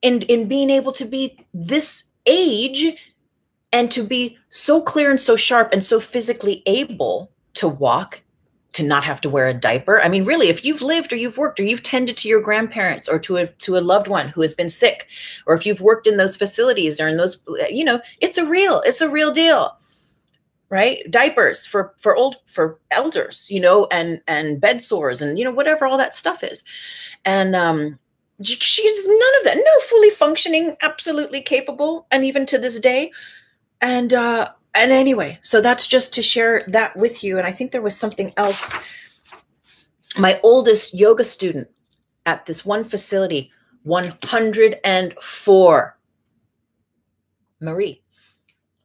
in being able to be this age and to be so clear and so sharp and so physically able to walk to not have to wear a diaper. I mean, really, if you've lived or you've worked or you've tended to your grandparents or to a loved one who has been sick, or if you've worked in those facilities or in those, it's a real deal, right? Diapers for elders, and bed sores and, whatever all that stuff is. And she's none of that, no, fully functioning, absolutely capable. And even to this day. And anyway, so that's just to share that with you. And I think there was something else. My oldest yoga student at this one facility, 104, Marie.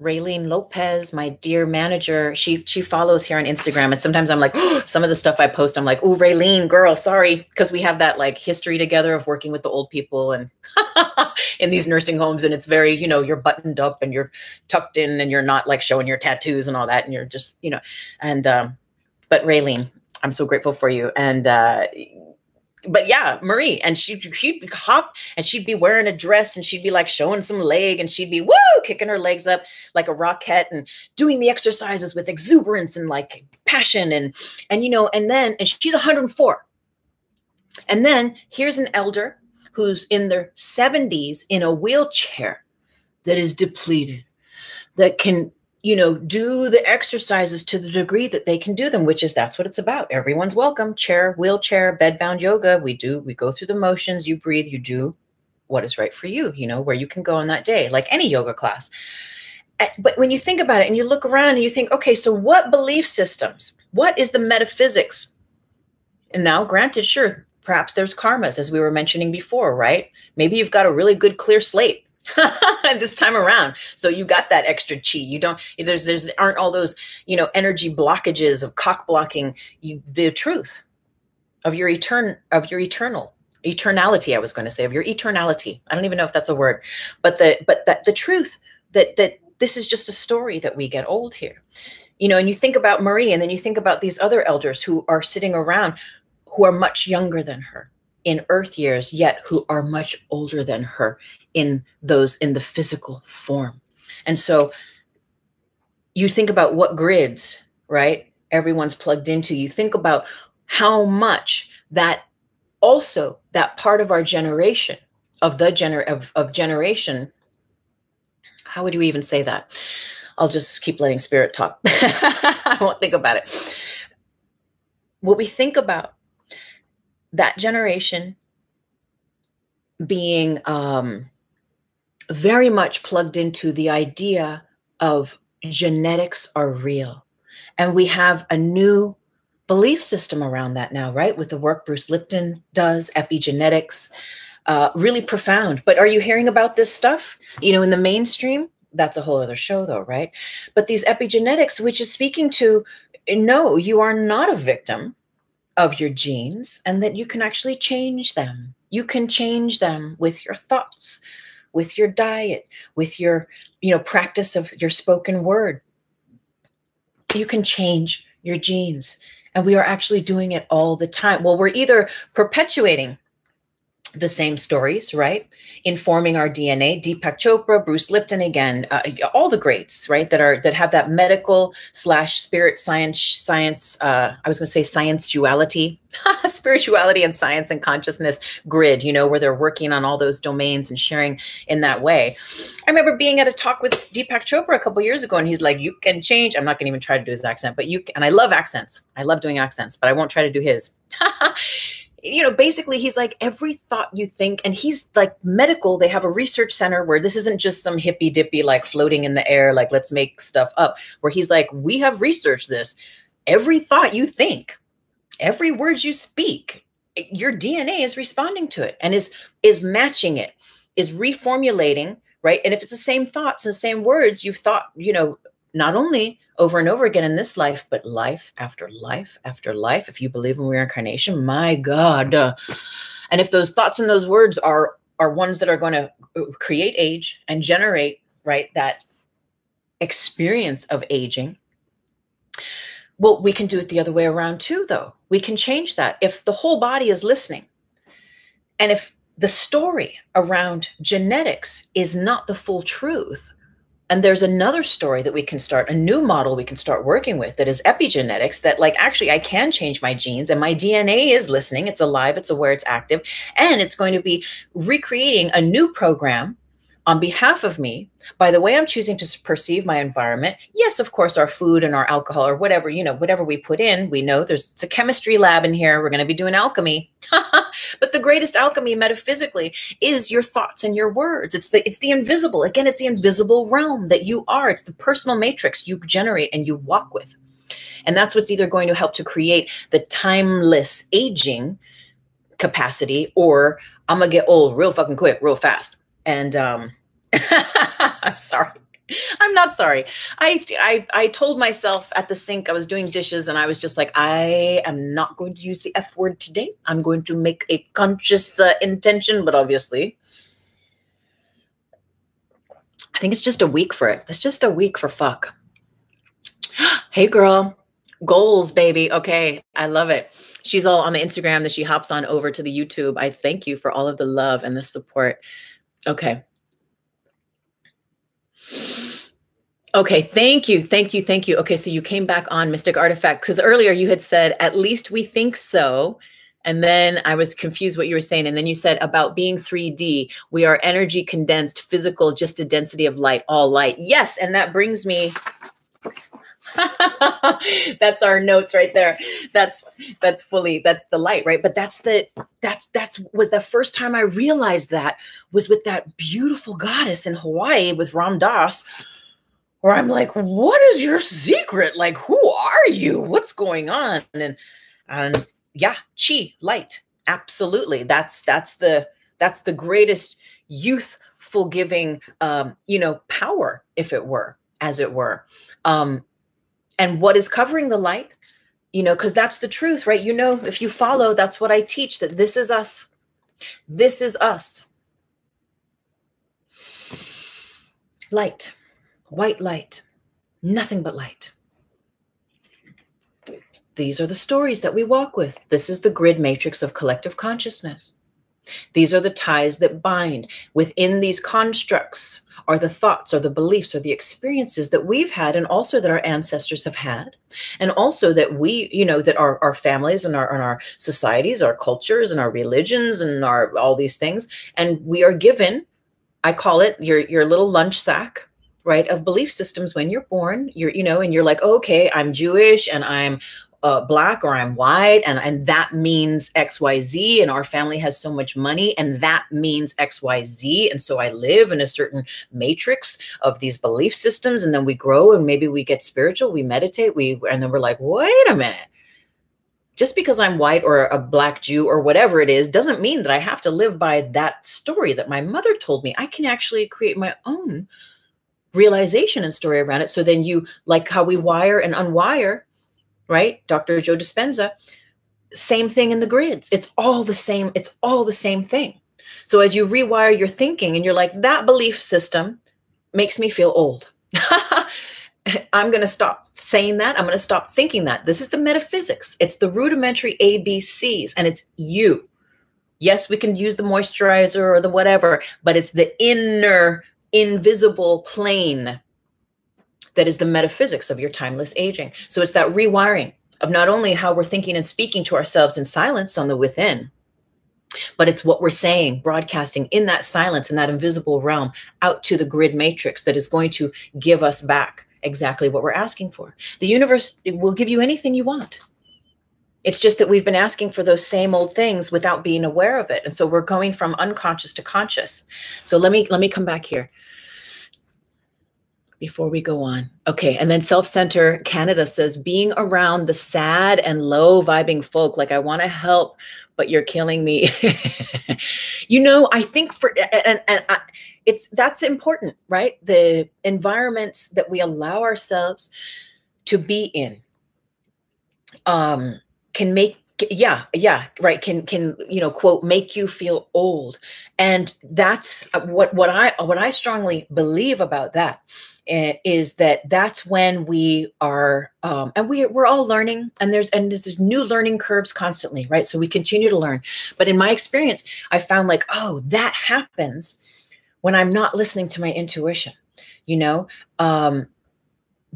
Raylene Lopez, my dear manager, she follows here on Instagram. And sometimes I'm like, oh, some of the stuff I post, I'm like, oh, Raylene, girl, sorry. Because we have that like history together of working with the old people and in these nursing homes. And it's very, you're buttoned up and you're tucked in and you're not like showing your tattoos and all that. And you're just, but Raylene, I'm so grateful for you. And, but yeah, Marie, and she'd hop and she'd be wearing a dress and she'd be like showing some leg and she'd be woo, kicking her legs up like a rocket and doing the exercises with exuberance and like passion and she's 104. And then here's an elder who's in their 70s in a wheelchair that is depleted, that can do the exercises to the degree that they can do them, that's what it's about. Everyone's welcome. Chair, wheelchair, bedbound yoga. We go through the motions, you breathe, you do what is right for you, where you can go on that day, like any yoga class. But when you think about it and you look around and you think, okay, so what belief systems, what is the metaphysics? And now granted, sure, perhaps there's karmas, as we were mentioning before, right? Maybe you've got a really good clear slate this time around. So you got that extra chi. You don't, there's aren't all those, energy blockages of cock blocking the truth of your eternality. I was going to say of your eternality. I don't even know if that's a word, but the truth that this is just a story that we get old here, and you think about Marie and then you think about these other elders who are sitting around who are much younger than her in earth years, yet who are much older than her in the physical form. And so you think about what grids, right, everyone's plugged into. You think about how much that also that part of our generation of generation, how would you even say that? I'll just keep letting spirit talk. I won't think about it. What we think about that generation being very much plugged into the idea of genetics are real. And we have a new belief system around that now, right? With the work Bruce Lipton does, epigenetics, really profound. But are you hearing about this stuff, in the mainstream? That's a whole other show though, right? But these epigenetics, which is speaking to, no, you are not a victim of your genes, and that you can actually change them. You can change them with your thoughts, with your diet, with your, practice of your spoken word. You can change your genes. And we are actually doing it all the time. Well, we're either perpetuating the same stories, right? Informing our DNA, Deepak Chopra, Bruce Lipton, again, all the greats, right? That have that medical / spirit science, I was going to say scienceuality, spirituality and science and consciousness grid, where they're working on all those domains and sharing in that way. I remember being at a talk with Deepak Chopra a couple of years ago, and he's like, you can change. I'm not going to even try to do his accent, but and I love accents. I love doing accents, but I won't try to do his. Basically he's like, every thought you think, and he's like medical, they have a research center where this isn't just some hippy dippy, like floating in the air, like let's make stuff up, where he's like, we have researched this. Every thought you think, every word you speak, your DNA is responding to it and is matching it, is reformulating, right? And if it's the same thoughts and the same words you've thought, not only over and over again in this life, but life after life after life. If you believe in reincarnation, my God. And if those thoughts and those words are ones that are going to create age and generate, right, that experience of aging, well, we can do it the other way around too, though. We can change that. If the whole body is listening, and if the story around genetics is not the full truth, And there's another story that we can start, a new model we can start working with, that is epigenetics, that like, actually I can change my genes and my DNA is listening. It's alive, it's aware, it's active, and it's going to be recreating a new program on behalf of me by the way I'm choosing to perceive my environment. Yes, of course, our food and our alcohol or whatever, whatever we put in, we know it's a chemistry lab in here. We're going to be doing alchemy. But the greatest alchemy metaphysically is your thoughts and your words. It's the invisible. Again, it's the invisible realm that you are. It's the personal matrix you generate and you walk with. And that's what's either going to help to create the timeless aging capacity, or I'm going to get old real fucking quick, real fast. And I'm sorry. I'm not sorry. I told myself at the sink, I was doing dishes and I was just like, I am not going to use the F word today. I'm going to make a conscious intention, but obviously I think it's just a week for it. It's just a week for fuck. Hey girl, goals, baby. Okay. I love it. She's all on the Instagram, that she hops on over to the YouTube. I thank you for all of the love and the support. Okay. Okay. Thank you. Thank you. Thank you. Okay. So you came back on Mystic Artifact, because earlier you had said, at least we think so. And then I was confused what you were saying. And then you said about being 3D, we are energy condensed, physical, just a density of light, all light. Yes. And that brings me, that's our notes right there. That's the light, right? But that's was the first time I realized that, was with that beautiful goddess in Hawaii with Ram Dass, where I'm like, what is your secret? Like, who are you? What's going on? And yeah, chi, light. Absolutely. That's the greatest youthful giving, power, if it were, as it were. And what is covering the light, because that's the truth, right? If you follow, that's what I teach, that this is us. This is us. Light, white light, nothing but light. These are the stories that we walk with. This is the grid matrix of collective consciousness. These are the ties that bind. Within these constructs are the thoughts or the beliefs or the experiences that we've had, and also that our ancestors have had. And also that we, that our families and our societies, our cultures and our religions and all these things. And we are given, I call it your little lunch sack, right, of belief systems when you're born. And you're like, oh, okay, I'm Jewish and I'm Black, or I'm white, and that means XYZ, and our family has so much money, and that means XYZ. And so I live in a certain matrix of these belief systems, and then we grow and maybe we get spiritual, we meditate, and then we're like, wait a minute. Just because I'm white or a Black Jew or whatever it is, doesn't mean that I have to live by that story that my mother told me. I can actually create my own realization and story around it. So then like how we wire and unwire, right? Dr. Joe Dispenza, same thing in the grids. It's all the same. It's all the same thing. So as you rewire your thinking and you're like, that belief system makes me feel old. I'm going to stop saying that. I'm going to stop thinking that. This is the metaphysics. It's the rudimentary ABCs, and it's you. Yes, we can use the moisturizer or the whatever, but it's the inner invisible plane that is the metaphysics of your timeless aging. So it's that rewiring of not only how we're thinking and speaking to ourselves in silence on the within, but it's what we're saying, broadcasting in that silence, in that invisible realm, out to the grid matrix that is going to give us back exactly what we're asking for. The universe will give you anything you want. It's just that we've been asking for those same old things without being aware of it. And so we're going from unconscious to conscious. So let me come back here before we go on. Okay. And then Self-Center Canada says, being around the sad and low vibing folk, like I want to help, but you're killing me. I think that's important, right? The environments that we allow ourselves to be in, can make, right. Can, quote, make you feel old. And that's what I strongly believe about that. Is that's when we are, and we're all learning, and there's new learning curves constantly, right? So we continue to learn. But in my experience, I found like, oh, that happens when I'm not listening to my intuition. you know,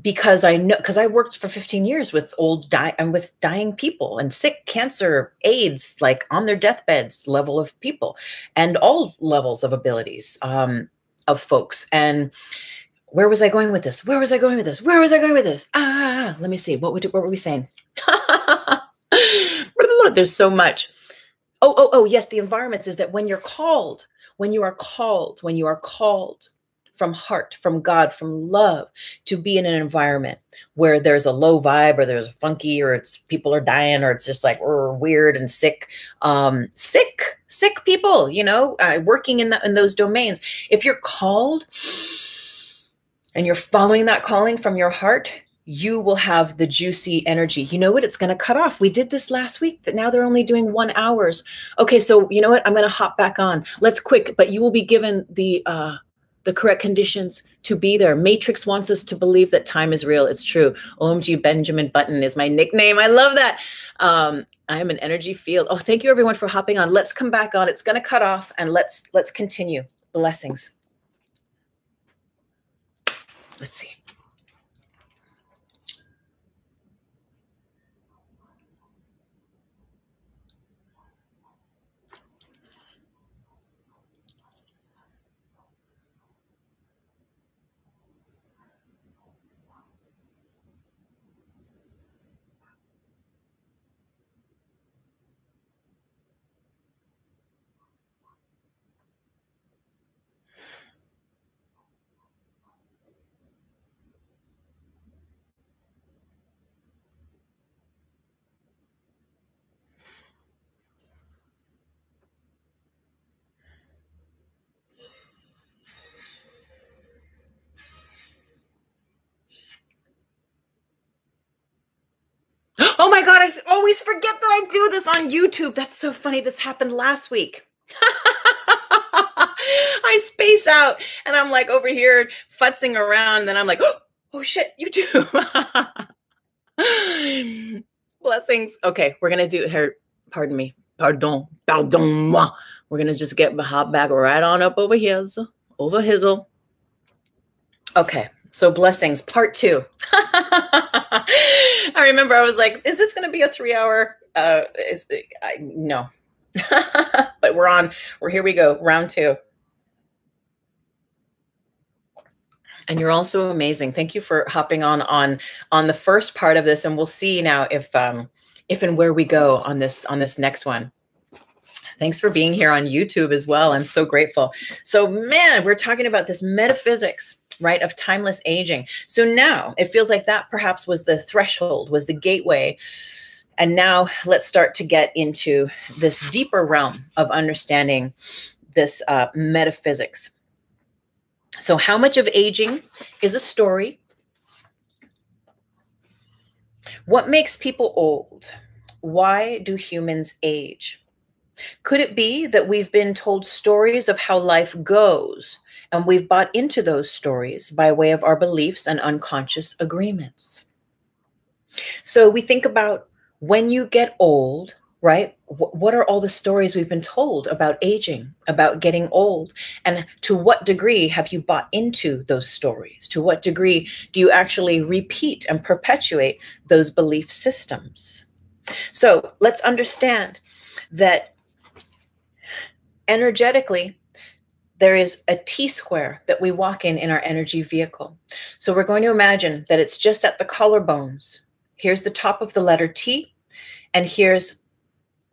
because I know, because I worked for 15 years with and with dying people and sick, cancer, AIDS, like on their deathbeds level of people, and all levels of abilities of folks. And where was I going with this? Where was I going with this? Where was I going with this? Let me see. What were we saying? There's so much. Oh, yes. The environments is that when you are called from heart, from God, from love, to be in an environment where there's a low vibe, or there's funky, or it's people are dying, or it's just like weird and sick, sick people, working in those domains. If you're called and you're following that calling from your heart, you will have the juicy energy. You know what? It's going to cut off. We did this last week, but now they're only doing 1 hour. Okay, so you know what? I'm going to hop back on. Let's quick, but you will be given the correct conditions to be there. Matrix wants us to believe that time is real. It's true. OMG Benjamin Button is my nickname. I love that. I am an energy field. Oh, thank you everyone for hopping on. Let's come back on. It's going to cut off, and let's continue. Blessings. Let's see. Oh my God, I always forget that I do this on YouTube. That's so funny. This happened last week. I space out and I'm like over here futzing around, and I'm like, oh shit, YouTube. Blessings. Okay, we're going to do here. Pardon me. Pardon moi. We're going to just hop back right on up over here. Over hizzle. Okay. So blessings, part 2. I remember I was like, is this going to be a 3-hour? No, but here we go. Round 2. And you're also amazing. Thank you for hopping on the first part of this. And we'll see now if and where we go on this next one. Thanks for being here on YouTube as well. I'm so grateful. So man, we're talking about this metaphysics, right, of timeless aging. So now it feels like that perhaps was the threshold, was the gateway. And now let's start to get into this deeper realm of understanding this metaphysics. So how much of aging is a story? What makes people old? Why do humans age? Could it be that we've been told stories of how life goes, and we've bought into those stories by way of our beliefs and unconscious agreements? So we think about when you get old, right? What are all the stories we've been told about aging, about getting old? And to what degree have you bought into those stories? To what degree do you actually repeat and perpetuate those belief systems? So let's understand that energetically, there is a T-square that we walk in our energy vehicle. So we're going to imagine that it's just at the collarbones. Here's the top of the letter T, and here's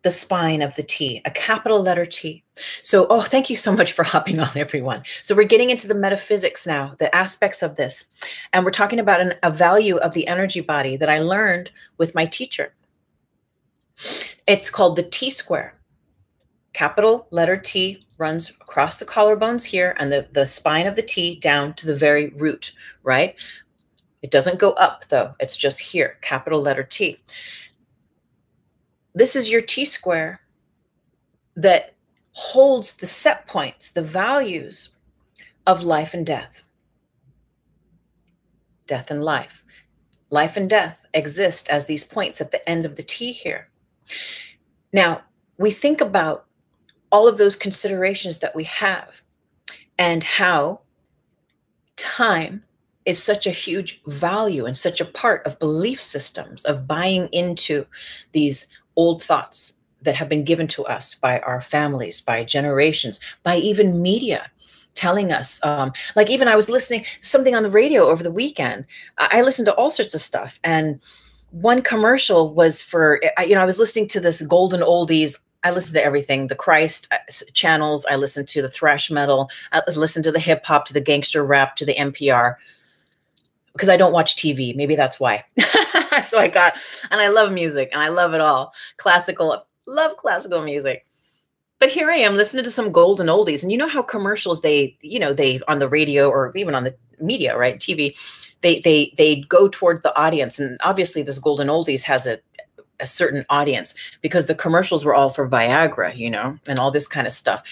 the spine of the T, a capital letter T. So, thank you so much for hopping on, everyone. So we're getting into the metaphysics now, the aspects of this. And we're talking about a value of the energy body that I learned with my teacher. It's called the T-square. Capital letter T runs across the collarbones here, and the spine of the T down to the very root, right? It doesn't go up, though. It's just here, capital letter T. This is your T-square that holds the set points, the values of life and death. Death and life. Life and death exist as these points at the end of the T here. Now, we think about all of those considerations that we have and how time is such a huge value and such a part of belief systems, of buying into these old thoughts that have been given to us by our families, by generations, by even media telling us, like even I was listening to something on the radio over the weekend. I listened to all sorts of stuff. And one commercial was for, I was listening to this golden oldies. I listen to everything, the Christ channels. I listen to the thrash metal. I listen to the hip hop, to the gangster rap, to the NPR, because I don't watch TV. Maybe that's why. So and I love music and I love it all. Classical, love classical music. But here I am listening to some golden oldies. And you know how commercials, they on the radio or even on the media, right? TV, they go toward the audience. And obviously this golden oldies has a certain audience, because the commercials were all for Viagra, and all this kind of stuff.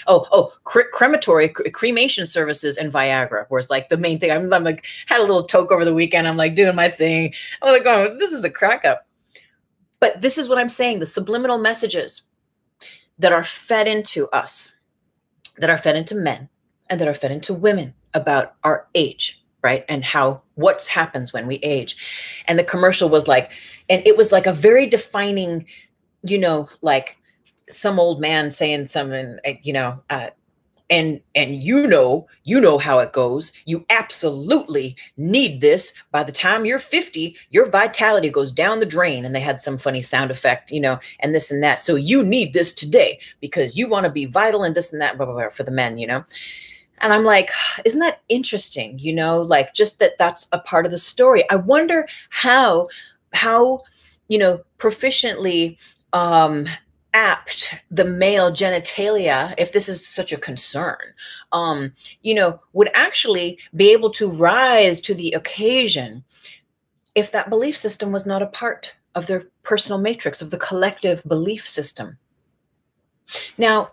Cremation services and Viagra was like the main thing. I'm like, had a little toke over the weekend. I'm like doing my thing. I'm like, oh, this is a crack up. But this is what I'm saying. The subliminal messages that are fed into us, that are fed into men, and that are fed into women about our age, right? And what happens when we age. And the commercial was like, and it was like a very defining, like some old man saying something, and you know how it goes. You absolutely need this. By the time you're 50, your vitality goes down the drain. And they had some funny sound effect, and this and that. So you need this today because you want to be vital and this and that, blah, blah, blah, for the men, And I'm like, isn't that interesting? Like just that's a part of the story. I wonder how proficiently, apt the male genitalia, if this is such a concern, would actually be able to rise to the occasion if that belief system was not a part of their personal matrix, of the collective belief system. Now,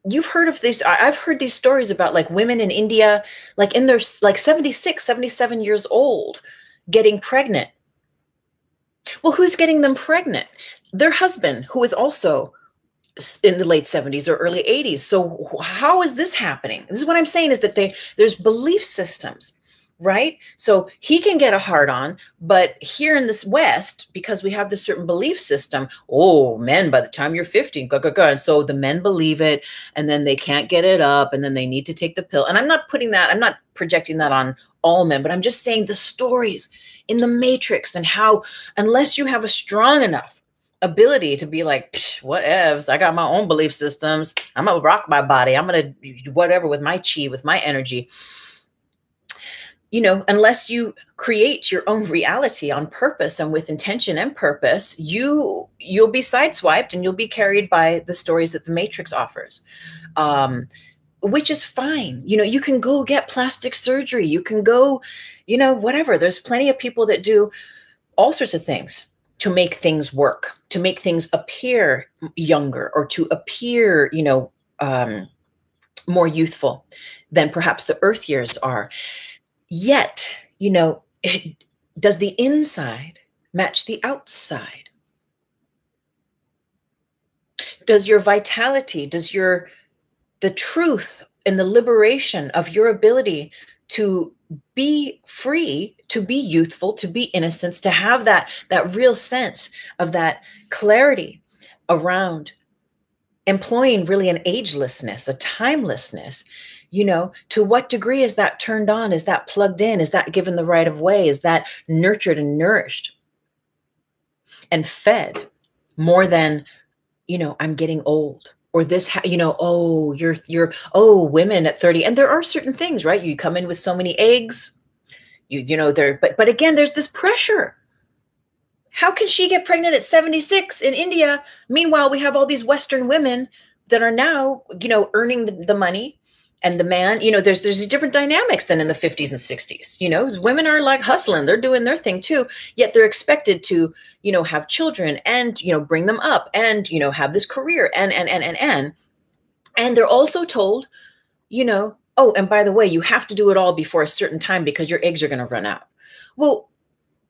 you've heard of these, I've heard these stories about like women in India, like in their like 76, 77 years old, getting pregnant. Well, who's getting them pregnant? Their husband, who is also in the late 70s or early 80s. So how is this happening? This is what I'm saying, is that there's belief systems, right? So he can get a hard on, but here in this West, because we have this certain belief system, men, by the time you're 50, and so the men believe it, and then they can't get it up, and then they need to take the pill. And I'm not projecting that on all men, but I'm just saying the stories in the matrix, and how, unless you have a strong enough ability to be like, whatevs, I got my own belief systems, I'm gonna rock my body, I'm gonna do whatever with my chi, with my energy, unless you create your own reality on purpose and with intention and purpose, you'll be sideswiped and you'll be carried by the stories that the matrix offers, which is fine. You can go get plastic surgery, you can go, whatever. There's plenty of people that do all sorts of things to make things work, to make things appear younger, or to appear, more youthful than perhaps the earth years are. Yet, does the inside match the outside? Does your vitality, the truth and the liberation of your ability to be free, to be youthful, to be innocent, to have that real sense of that clarity around employing really an agelessness, a timelessness, to what degree is that turned on? Is that plugged in? Is that given the right of way? Is that nurtured and nourished and fed more than, I'm getting old? Or this, women at 30, and there are certain things, right? You come in with so many eggs, but again, there's this pressure. How can she get pregnant at 76 in India? Meanwhile, we have all these Western women that are now, earning the money, and the man, there's these different dynamics than in the 50s and 60s. Women are like hustling, they're doing their thing too, yet they're expected to, have children and, bring them up and, have this career and they're also told, oh, and by the way, you have to do it all before a certain time because your eggs are going to run out. Well,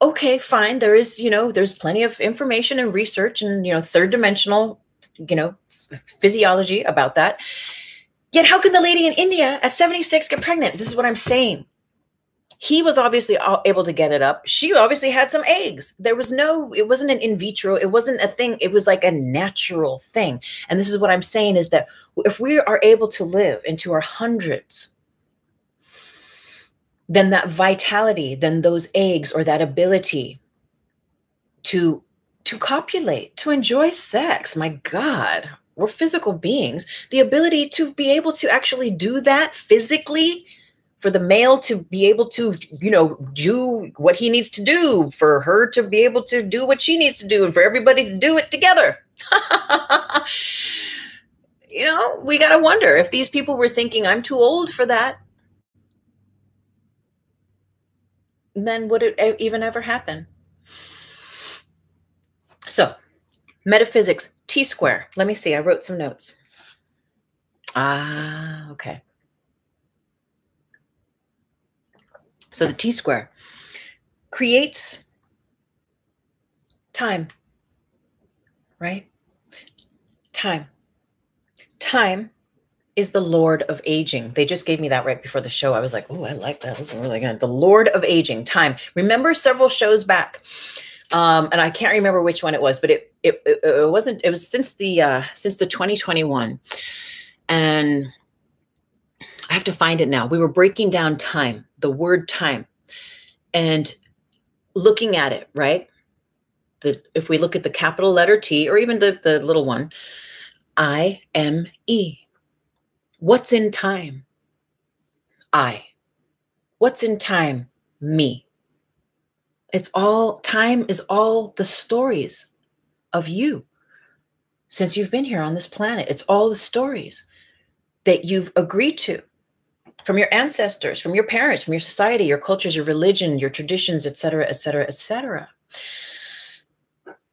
okay, fine. There is, there's plenty of information and research and, third dimensional, physiology about that. Yet how can the lady in India at 76 get pregnant? This is what I'm saying. He was obviously able to get it up. She obviously had some eggs. There was no, it wasn't an in vitro. It wasn't a thing. It was like a natural thing. And this is what I'm saying is that if we are able to live into our hundreds, then that vitality, then those eggs or that ability to copulate, to enjoy sex, my God, we're physical beings. The ability to be able to actually do that physically, for the male to be able to, you know, do what he needs to do, for her to be able to do what she needs to do, and for everybody to do it together. You know, we got to wonder if these people were thinking, I'm too old for that, then would it even ever happen? So, metaphysics, T-square. Let me see. I wrote some notes. Okay. So the T-square creates time, right? Time. Time is the Lord of aging. They just gave me that right before the show. I was like, oh, I like that. This is really good. The Lord of aging, time. Remember several shows back, and I can't remember which one it was, but it wasn't. It was since the 2021, and I have to find it now. We were breaking down time, the word time, and looking at it, right? If we look at the capital letter T, or even the little one, I-M-E. What's in time? I. What's in time? Me. It's all, time is all the stories of you since you've been here on this planet. It's all the stories that you've agreed to from your ancestors, from your parents, from your society, your cultures, your religion, your traditions, et cetera, et cetera, et cetera.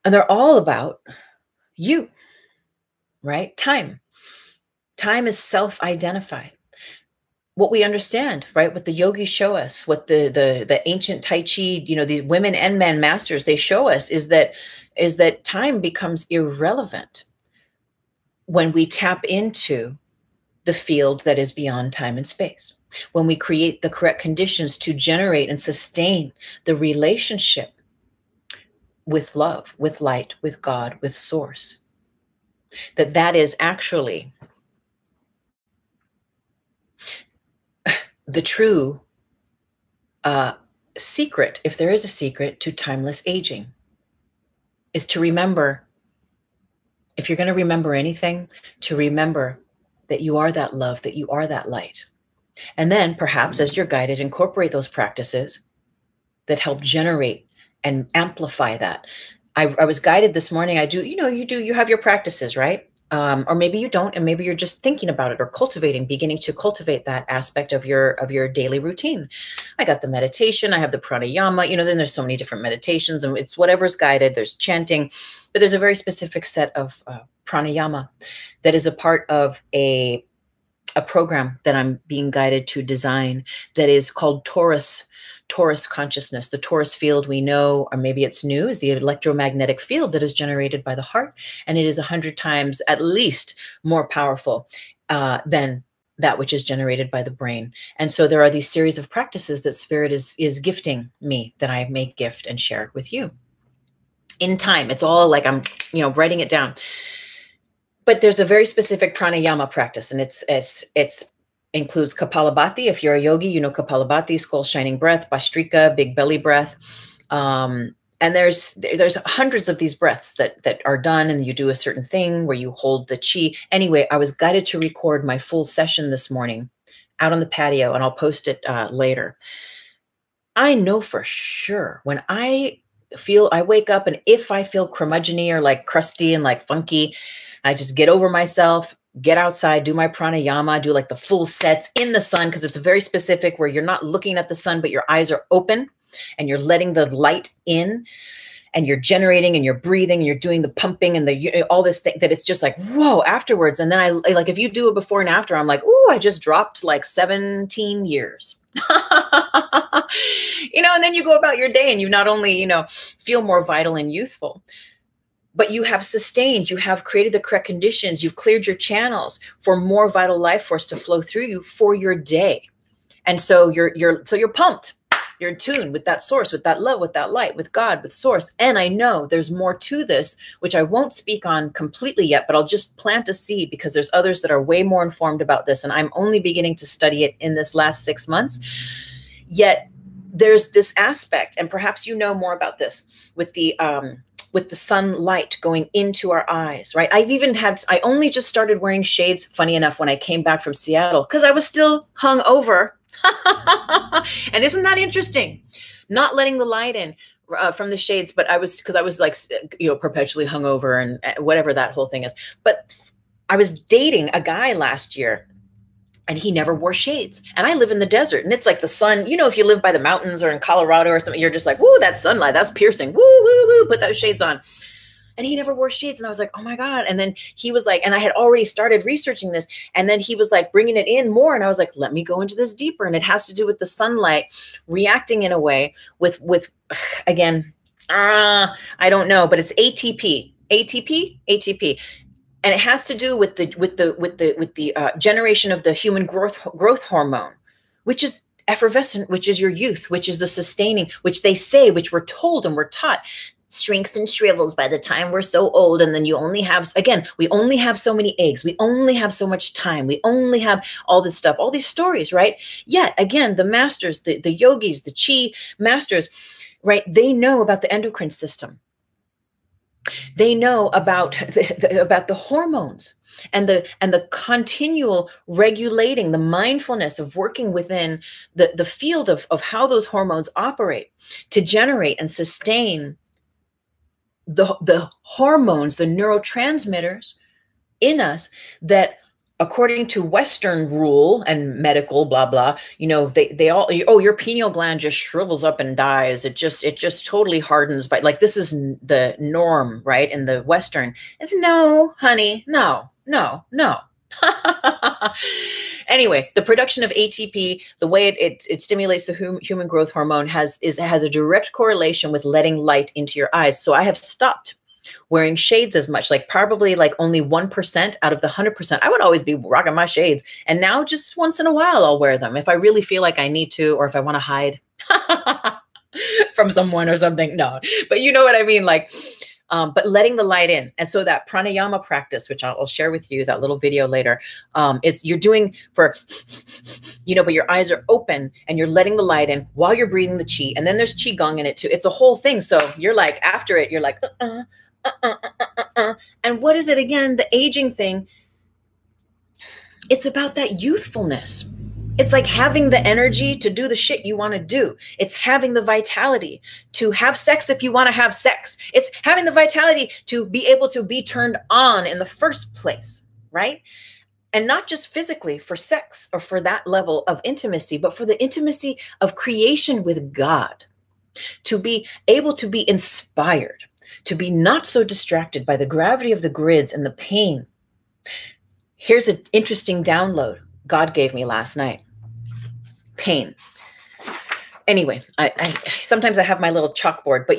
And they're all about you, right? Time. Time is self-identified. What we understand, right? What the yogis show us, what the ancient Tai Chi, you know, these women and men masters, they show us is that time becomes irrelevant when we tap into the field that is beyond time and space. When we create the correct conditions to generate and sustain the relationship with love, with light, with God, with source, that is actually the true secret, if there is a secret, to timeless aging, is to remember, if you're going to remember anything, to remember that you are that love, that you are that light. And then perhaps as you're guided, incorporate those practices that help generate and amplify that. I was guided this morning. You have your practices, right? Or maybe you don't, and maybe you're just thinking about it or beginning to cultivate that aspect of your daily routine. I got the meditation, I have the pranayama, then there's so many different meditations, and it's whatever's guided. There's chanting, but there's a very specific set of pranayama that is a part of a program that I'm being guided to design that is called Taurus consciousness. The Taurus field, we know, or maybe it's new, is the electromagnetic field that is generated by the heart. And it is 100 times at least more powerful than that which is generated by the brain. And so there are these series of practices that Spirit is gifting me, that I may gift and share with you in time. It's all like I'm, writing it down. But there's a very specific pranayama practice, and it's includes Kapalabhati. If you're a yogi, you know Kapalabhati, skull shining breath, Bhastrika, big belly breath. And there's hundreds of these breaths that are done, and you do a certain thing where you hold the chi. Anyway, I was guided to record my full session this morning out on the patio, and I'll post it later. I know for sure when I wake up, and if I feel curmudgeon-y or like crusty and like funky, I just get over myself, get outside, do my pranayama, do like the full sets in the sun, because it's very specific where you're not looking at the sun, but your eyes are open and you're letting the light in, and you're generating and you're breathing and you're doing the pumping and all this thing, that it's just like, whoa, afterwards. And then I like, if you do it before and after, I'm like, ooh, I just dropped like 17 years. And then you go about your day and you not only, feel more vital and youthful, but you have sustained, you have created the correct conditions, you've cleared your channels for more vital life force to flow through you for your day. And so you're pumped. You're in tune with that source, with that love, with that light, with God, with source. And I know there's more to this, which I won't speak on completely yet, but I'll just plant a seed because there's others that are way more informed about this. And I'm only beginning to study it in this last 6 months. Yet there's this aspect, and perhaps you know more about this with the sunlight going into our eyes, right? I only just started wearing shades, funny enough, when I came back from Seattle, because I was still hung over. And isn't that interesting? Not letting the light in from the shades, but because I was like, perpetually hungover and whatever that whole thing is. But I was dating a guy last year and he never wore shades. And I live in the desert and it's like the sun, if you live by the mountains or in Colorado or something, you're just like, woo, that sunlight, that's piercing. Woo, woo, woo, put those shades on. And he never wore shades. And I was like, oh my God. And then he was like, and I had already started researching this. And then he was like bringing it in more. And I was like, let me go into this deeper. And it has to do with the sunlight reacting in a way with again, I don't know, but it's ATP. And it has to do with the generation of the human growth hormone, which is effervescent, which is your youth, which is the sustaining, which they say, which we're told and we're taught, shrinks and shrivels by the time we're so old. And then we only have so many eggs. We only have so much time. We only have all this stuff, all these stories, right? Yet again, the masters, the yogis, the chi masters, right? They know about the endocrine system. They know about the hormones and the continual regulating, the mindfulness of working within the field of how those hormones operate to generate and sustain the hormones, the neurotransmitters in us that, according to Western rule and medical blah blah, they all, your pineal gland just shrivels up and dies. It just totally hardens. But like, this is the norm, right? In the Western, it's no, honey, no. Anyway, the production of ATP, the way it stimulates the human growth hormone has a direct correlation with letting light into your eyes. So I have stopped wearing shades as much, like probably like only 1% out of the 100%. I would always be rocking my shades. And now just once in a while, I'll wear them if I really feel like I need to, or if I want to hide from someone or something. No, but you know what I mean? Like, but letting the light in. And so that pranayama practice, which I'll share with you, that little video later, is you're doing but your eyes are open and you're letting the light in while you're breathing the chi. And then there's qigong in it too. It's a whole thing. So you're like, after it, you're like, and what is it again? The aging thing. It's about that youthfulness. It's like having the energy to do the shit you want to do. It's having the vitality to have sex if you want to have sex. It's having the vitality to be able to be turned on in the first place, right? And not just physically for sex or for that level of intimacy, but for the intimacy of creation with God. To be able to be inspired, to be not so distracted by the gravity of the grids and the pain. Here's an interesting download God gave me last night. Pain. Anyway, I sometimes I have my little chalkboard, but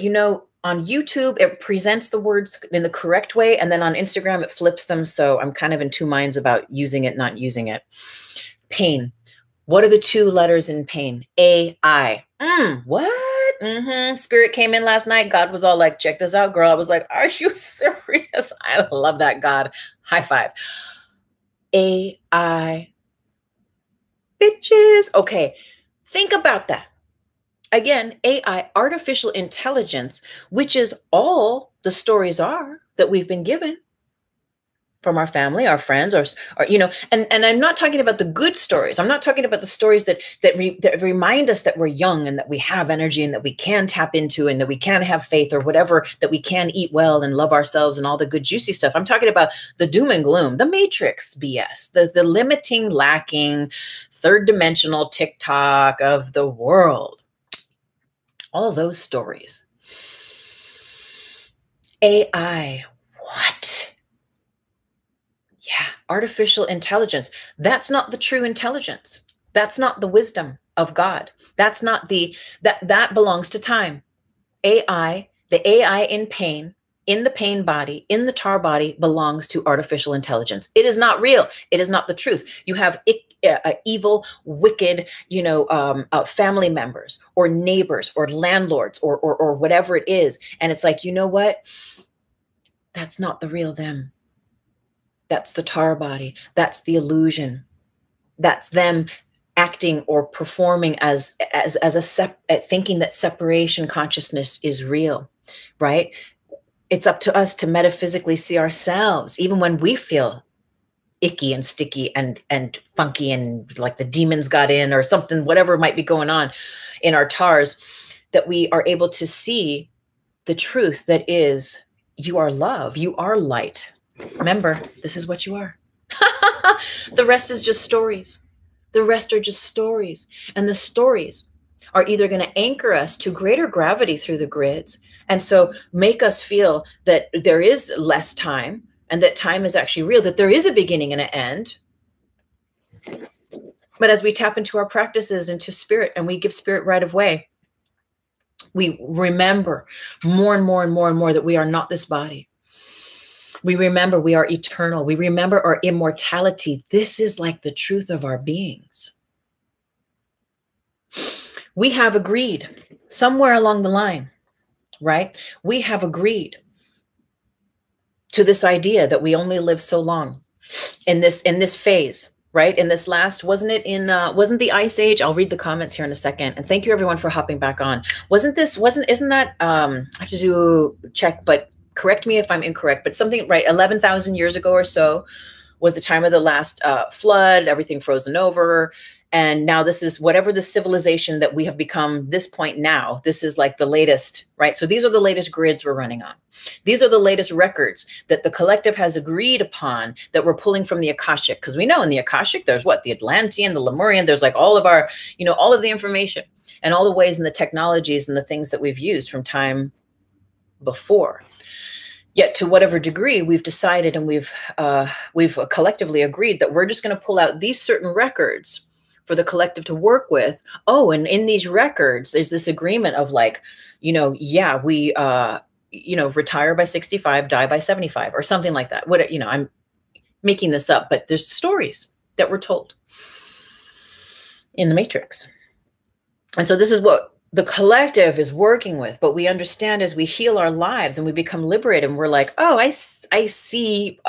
on YouTube, it presents the words in the correct way. And then on Instagram, it flips them. So I'm kind of in two minds about using it, not using it. Pain. What are the two letters in pain? A-I. What? Spirit came in last night. God was all like, check this out, girl. I was like, are you serious? I love that, God. High five. AI. Bitches. Okay. Think about that. Again, AI, artificial intelligence, which is all the stories are that we've been given from our family, our friends, or and I'm not talking about the good stories. I'm not talking about the stories that remind us that we're young and that we have energy and that we can tap into and that we can have faith or whatever, that we can eat well and love ourselves and all the good juicy stuff. I'm talking about the doom and gloom, the matrix BS, the limiting, lacking, third dimensional TikTok of the world. All those stories. AI. What? Yeah, artificial intelligence. That's not the true intelligence. That's not the wisdom of God. That's not that belongs to time. AI, the AI in pain, in the pain body, in the tar body, belongs to artificial intelligence. It is not real. It is not the truth. You have evil, wicked, family members or neighbors or landlords or whatever it is. And it's like, you know what? That's not the real them. That's the Tara body. That's the illusion. That's them acting or performing as thinking that separation consciousness is real, right? It's up to us to metaphysically see ourselves, even when we feel icky and sticky and funky and like the demons got in or something, whatever might be going on in our TARs, that we are able to see the truth that is, you are love, you are light. Remember, this is what you are. The rest is just stories. The rest are just stories. And the stories are either going to anchor us to greater gravity through the grids, and so make us feel that there is less time and that time is actually real, that there is a beginning and an end. But as we tap into our practices, into spirit, and we give spirit right of way, we remember more and more and more and more that we are not this body. We remember we are eternal. We remember our immortality. This is like the truth of our beings. We have agreed somewhere along the line, right? We have agreed to this idea that we only live so long in this phase, right? In this last, wasn't the Ice Age? I'll read the comments here in a second. And thank you everyone for hopping back on. Isn't that, I have to do check, but correct me if I'm incorrect, but something, right, 11,000 years ago or so was the time of the last flood, everything frozen over. And now this is whatever the civilization that we have become this point now, this is like the latest, right? So these are the latest grids we're running on. These are the latest records that the collective has agreed upon that we're pulling from the Akashic. Because we know in the Akashic, there's what? The Atlantean, the Lemurian, there's like all of our, all of the information and all the ways and the technologies and the things that we've used from time before. Yet to whatever degree we've decided and we've collectively agreed that we're just going to pull out these certain records for the collective to work with. Oh, and in these records is this agreement of like, yeah, we, retire by 65, die by 75 or something like that. What, I'm making this up, but there's stories that were told in the Matrix. And so this is what the collective is working with, but we understand as we heal our lives and we become liberated and we're like, oh, I see,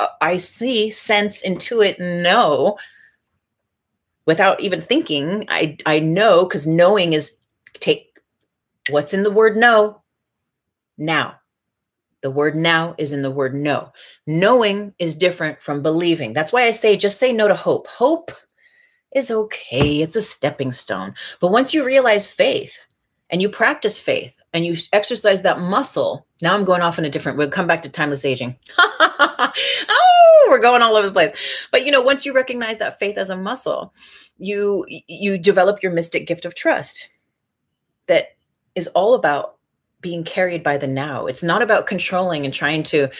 sense, intuit, know, without even thinking. I know, because knowing is take what's in the word know. Now. The word now is in the word know. Knowing is different from believing. That's why I say, just say no to hope. Hope is okay. It's a stepping stone. But once you realize faith, and you practice faith and you exercise that muscle, now I'm going off in a different, we'll come back to timeless aging. Oh, we're going all over the place. But once you recognize that faith as a muscle, you develop your mystic gift of trust that is all about being carried by the now. It's not about controlling and trying to,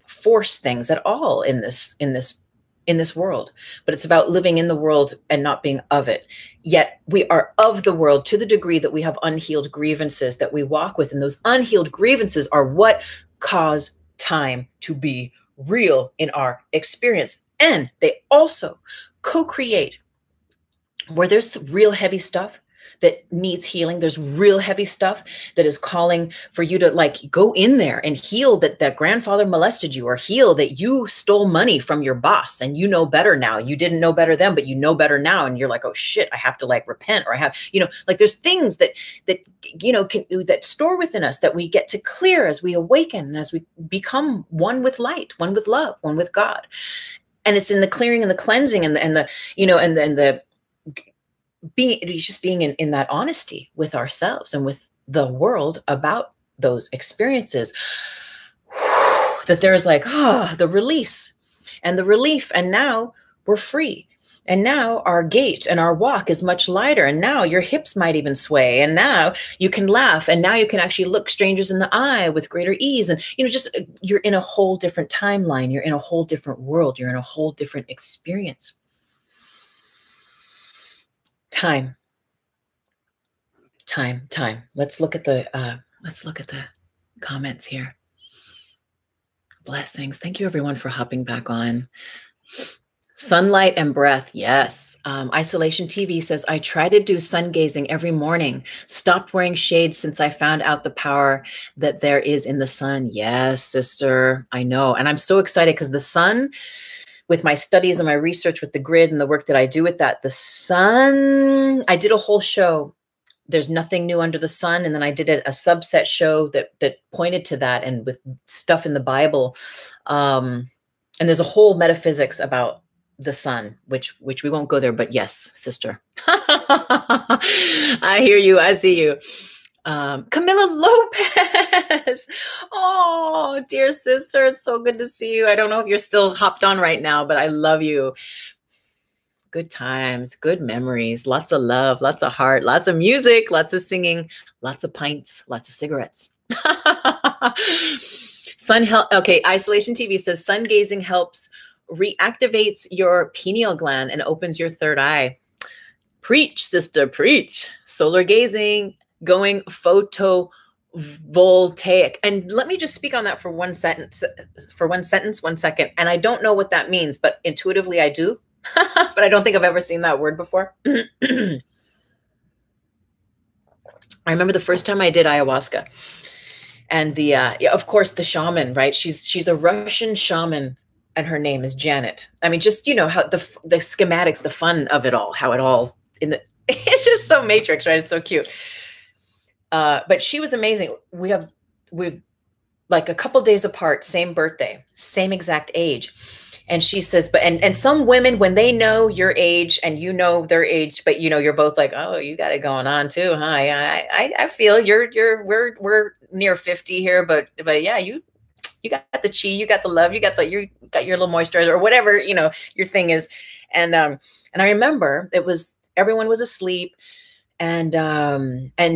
force things at all in this world, but it's about living in the world and not being of it. Yet we are of the world to the degree that we have unhealed grievances that we walk with. And those unhealed grievances are what cause time to be real in our experience. And they also co-create where there's real heavy stuff that needs healing. There's real heavy stuff that is calling for you to like go in there and heal that grandfather molested you, or heal that you stole money from your boss and you know better now. You didn't know better then, but you know better now. And you're like, oh shit, I have to like repent, or I have, like there's things that store within us that we get to clear as we awaken and as we become one with light, one with love, one with God. And it's in the clearing and the cleansing and the being in that honesty with ourselves and with the world about those experiences, that there's like, the release and the relief. And now we're free. And now our gait and our walk is much lighter. And now your hips might even sway. And now you can laugh. And now you can actually look strangers in the eye with greater ease. And, you're in a whole different timeline. You're in a whole different world. You're in a whole different experience. Time. Let's look at the comments here. Blessings. Thank you everyone for hopping back on. Sunlight and breath, yes. Isolation TV says, I try to do sun gazing every morning. Stopped wearing shades since I found out the power that there is in the sun. Yes, sister, I know. And I'm so excited because the sun, with my studies and my research with the grid and the work that I do with that, the sun, I did a whole show. There's nothing new under the sun. And then I did a subset show that pointed to that, and with stuff in the Bible. And there's a whole metaphysics about the sun, which we won't go there, but yes, sister. I hear you. I see you. Camilla Lopez. Oh, dear sister. It's so good to see you. I don't know if you're still hopped on right now, but I love you. Good times, good memories, lots of love, lots of heart, lots of music, lots of singing, lots of pints, lots of cigarettes. Sun help. Okay. Isolation TV says sun gazing helps reactivates your pineal gland and opens your third eye. Preach, sister, preach. Solar gazing, going photovoltaic. And let me just speak on that for one second. And I don't know what that means, but intuitively I do. But I don't think I've ever seen that word before. I remember the first time I did ayahuasca, and of course, the shaman, right? She's a Russian shaman, and her name is Janet. I mean, just, how the schematics, the fun of it all, how it all it's just so matrix, right? It's so cute. But she was amazing. We've like a couple days apart, same birthday, same exact age. And she says, and some women, when they know your age and you know their age, but you're both like, oh, you got it going on too, huh? I feel we're near 50 here, but yeah, you got the chi, you got the love, you got your little moisturizer or whatever, your thing is. And I remember everyone was asleep. And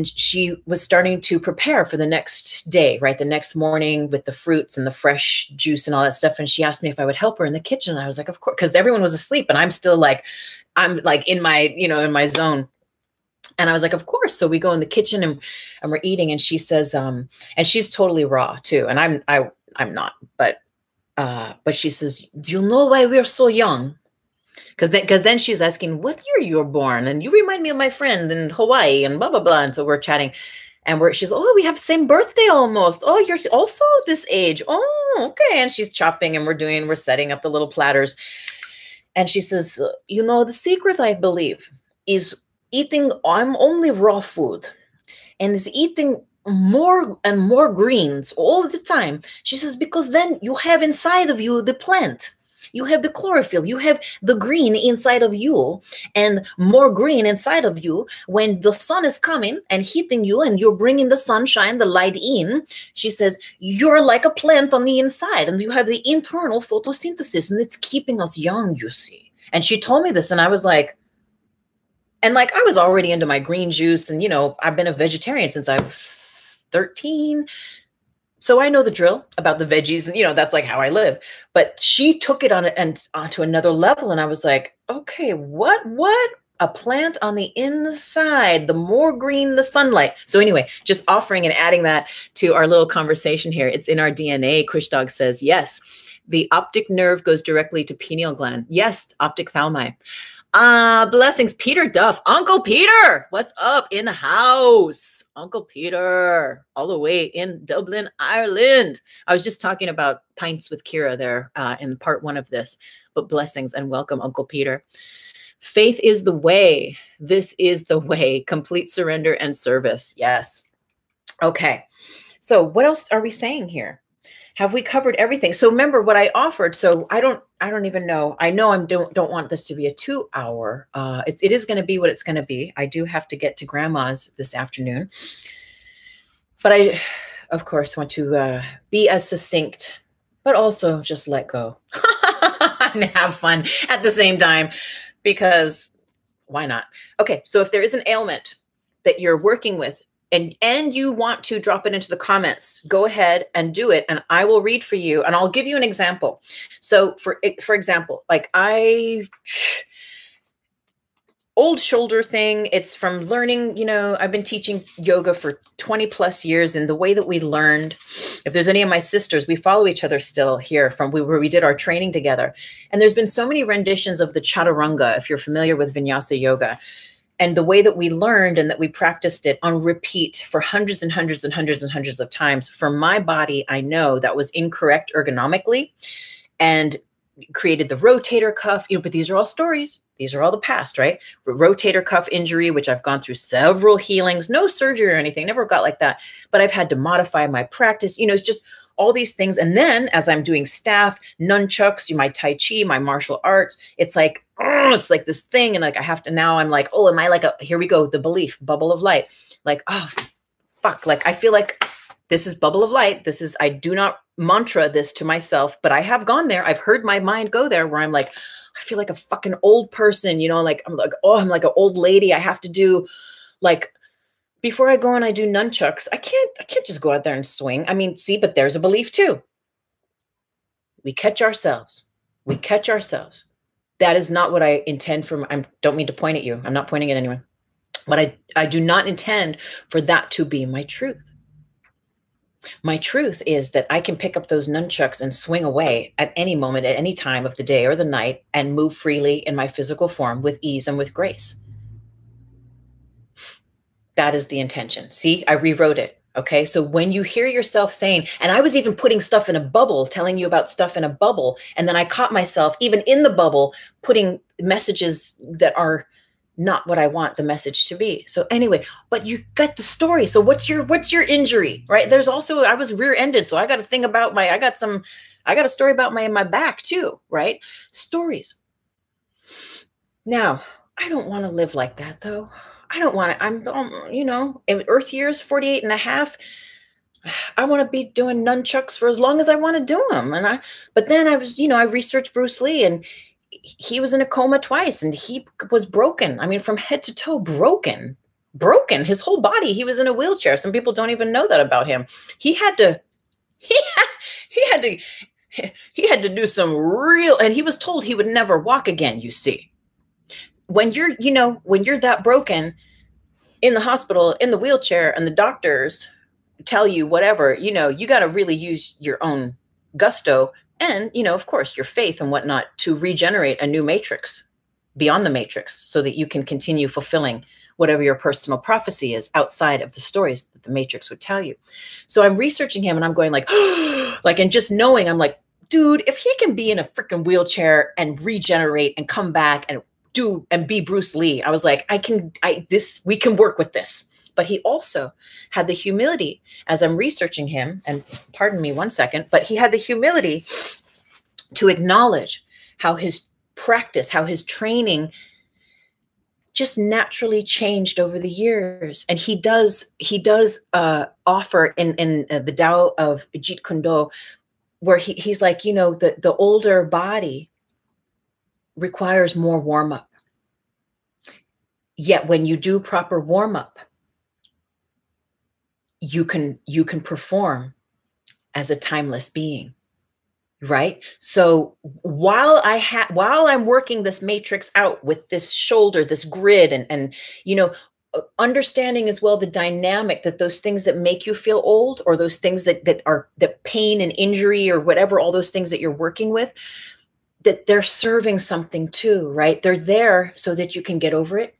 she was starting to prepare for the next day, right? The next morning with the fruits and the fresh juice and all that stuff. And she asked me if I would help her in the kitchen. And I was like, of course, because everyone was asleep and I'm still like, in my, in my zone. And I was like, of course. So we go in the kitchen and we're eating. And she says, and she's totally raw too. And I'm not, but she says, do you know why we're so young? Because then she was asking, what year you were born? And you remind me of my friend in Hawaii and blah, blah, blah. And so we're chatting and she's, oh, we have the same birthday almost. Oh, you're also this age. Oh, okay. And she's chopping and we're setting up the little platters. And she says, the secret, I believe, is eating, I'm only raw food, and is eating more and more greens all the time. She says, because then you have inside of you the plant. You have the chlorophyll, you have the green inside of you, and more green inside of you. When the sun is coming and hitting you and you're bringing the sunshine, the light in, she says, you're like a plant on the inside and you have the internal photosynthesis and it's keeping us young, you see. And she told me this and I was like, I was already into my green juice and, I've been a vegetarian since I was 13. So I know the drill about the veggies and, that's like how I live. But she took it onto another level. And I was like, okay, what? A plant on the inside, the more green, the sunlight. So anyway, just offering and adding that to our little conversation here. It's in our DNA. Kush Dog says, yes, the optic nerve goes directly to pineal gland. Yes, optic thalmi. Blessings, Peter Duff. Uncle Peter, what's up in the house? Uncle Peter, all the way in Dublin, Ireland. I was just talking about pints with Kira there in part 1 of this, but blessings and welcome, Uncle Peter. Faith is the way. This is the way. Complete surrender and service. Yes. Okay. So what else are we saying here? Have we covered everything? So remember what I offered. So I don't even know. I know I don't want this to be a 2-hour. It is going to be what it's going to be. I do have to get to grandma's this afternoon, but I, of course, want to be as succinct, but also just let go and have fun at the same time, because why not? Okay. So if there is an ailment that you're working with, and you want to drop it into the comments, go ahead and do it. And I will read for you and I'll give you an example. So for example, like old shoulder thing. It's from learning, you know, I've been teaching yoga for 20 plus years. And the way that we learned, if there's any of my sisters, we follow each other still here from where we did our training together. And there's been so many renditions of the Chaturanga, if you're familiar with Vinyasa yoga. And the way that we learned and that we practiced it on repeat for hundreds and hundreds and hundreds and hundreds of times, for my body, I know that was incorrect ergonomically and created the rotator cuff, you know, but these are all stories. These are all the past, right? Rotator cuff injury, which I've gone through several healings, no surgery or anything, never got like that. But I've had to modify my practice. You know, it's just all these things. And then as I'm doing staff, nunchucks, my Tai Chi, my martial arts, it's like, oh, it's like this thing. And like, I have to, now I'm like, oh, am I like here we go, the belief, bubble of light. Like, oh, fuck. Like, I feel like this is bubble of light. This is, I do not mantra this to myself, but I have gone there. I've heard my mind go there where I'm like, I feel like a fucking old person, you know, like, I'm like, oh, I'm like an old lady. I have to do like, before I go and I do nunchucks, I can't just go out there and swing. I mean, see, but there's a belief too. We catch ourselves. We catch ourselves. That is not what I intend for. I don't mean to point at you. I'm not pointing at anyone, but I do not intend for that to be my truth. My truth is that I can pick up those nunchucks and swing away at any moment, at any time of the day or the night, and move freely in my physical form with ease and with grace. That is the intention. See, I rewrote it. Okay. So when you hear yourself saying, and I was even putting stuff in a bubble, telling you about stuff in a bubble. And then I caught myself even in the bubble, putting messages that are not what I want the message to be. So anyway, but you got the story. So what's your injury, right? There's also, I was rear-ended. So I got to think about I got a story about my back too, right? Stories. Now, I don't want to live like that though. I don't want to, I'm, you know, in Earth years, 48 and a half, I want to be doing nunchucks for as long as I want to do them. But then I was, you know, I researched Bruce Lee and he was in a coma twice and he was broken. I mean, from head to toe, broken, his whole body. He was in a wheelchair. Some people don't even know that about him. He had to do some real, and he was told he would never walk again, you see. When you're that broken in the hospital, in the wheelchair, and the doctors tell you whatever, you know, you got to really use your own gusto and, you know, of course, your faith and whatnot to regenerate a new matrix beyond the matrix so that you can continue fulfilling whatever your personal prophecy is outside of the stories that the matrix would tell you. So I'm researching him and I'm going like, like, and just knowing, I'm like, dude, if he can be in a freaking wheelchair and regenerate and come back and be Bruce Lee, I was like, we can work with this. But he also had the humility as I'm researching him, and pardon me one second, but he had the humility to acknowledge how his practice, how his training just naturally changed over the years. And he does offer in the Tao of Jeet Kune Do, where he's like, you know, the older body requires more warm-up. Yet when you do proper warm-up, you can perform as a timeless being, right? So while I'm working this matrix out with this shoulder, this grid, and you know, understanding as well the dynamic that those things that make you feel old, or those things that pain and injury or whatever, all those things that you're working with, that they're serving something too, right? They're there so that you can get over it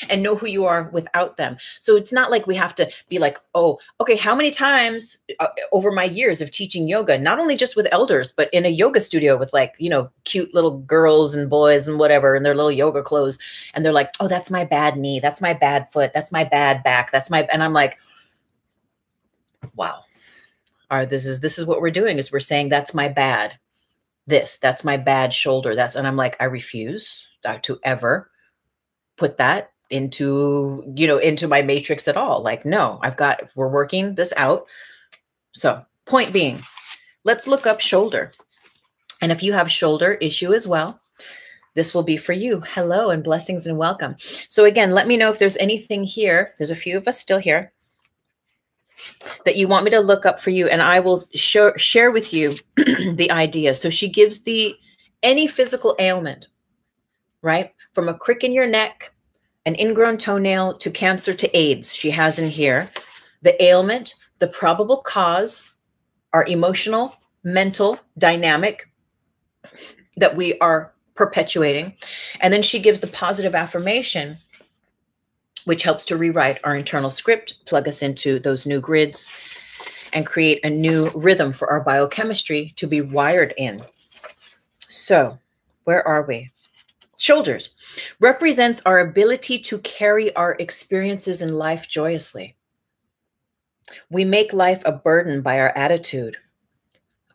and know who you are without them. So it's not like we have to be like, oh, okay, how many times over my years of teaching yoga, not only just with elders, but in a yoga studio with, like, you know, cute little girls and boys and whatever, in their little yoga clothes. And they're like, oh, that's my bad knee. That's my bad foot. That's my bad back. And I'm like, wow. All right, this is what we're doing, is we're saying that's my bad. That's my bad shoulder. And I'm like, I refuse to ever put that into my matrix at all. Like, no, we're working this out. So point being, let's look up shoulder. And if you have shoulder issue as well, this will be for you. Hello and blessings and welcome. So again, let me know if there's anything here. There's a few of us still here that you want me to look up for you, and I will share with you the idea. So she gives any physical ailment right? From a crick in your neck, an ingrown toenail, to cancer, to AIDS. She has in here the ailment, the probable cause, our emotional, mental dynamic that we are perpetuating. And then she gives the positive affirmation, which helps to rewrite our internal script, plug us into those new grids, and create a new rhythm for our biochemistry to be wired in. So, where are we? Shoulders represents our ability to carry our experiences in life joyously. We make life a burden by our attitude,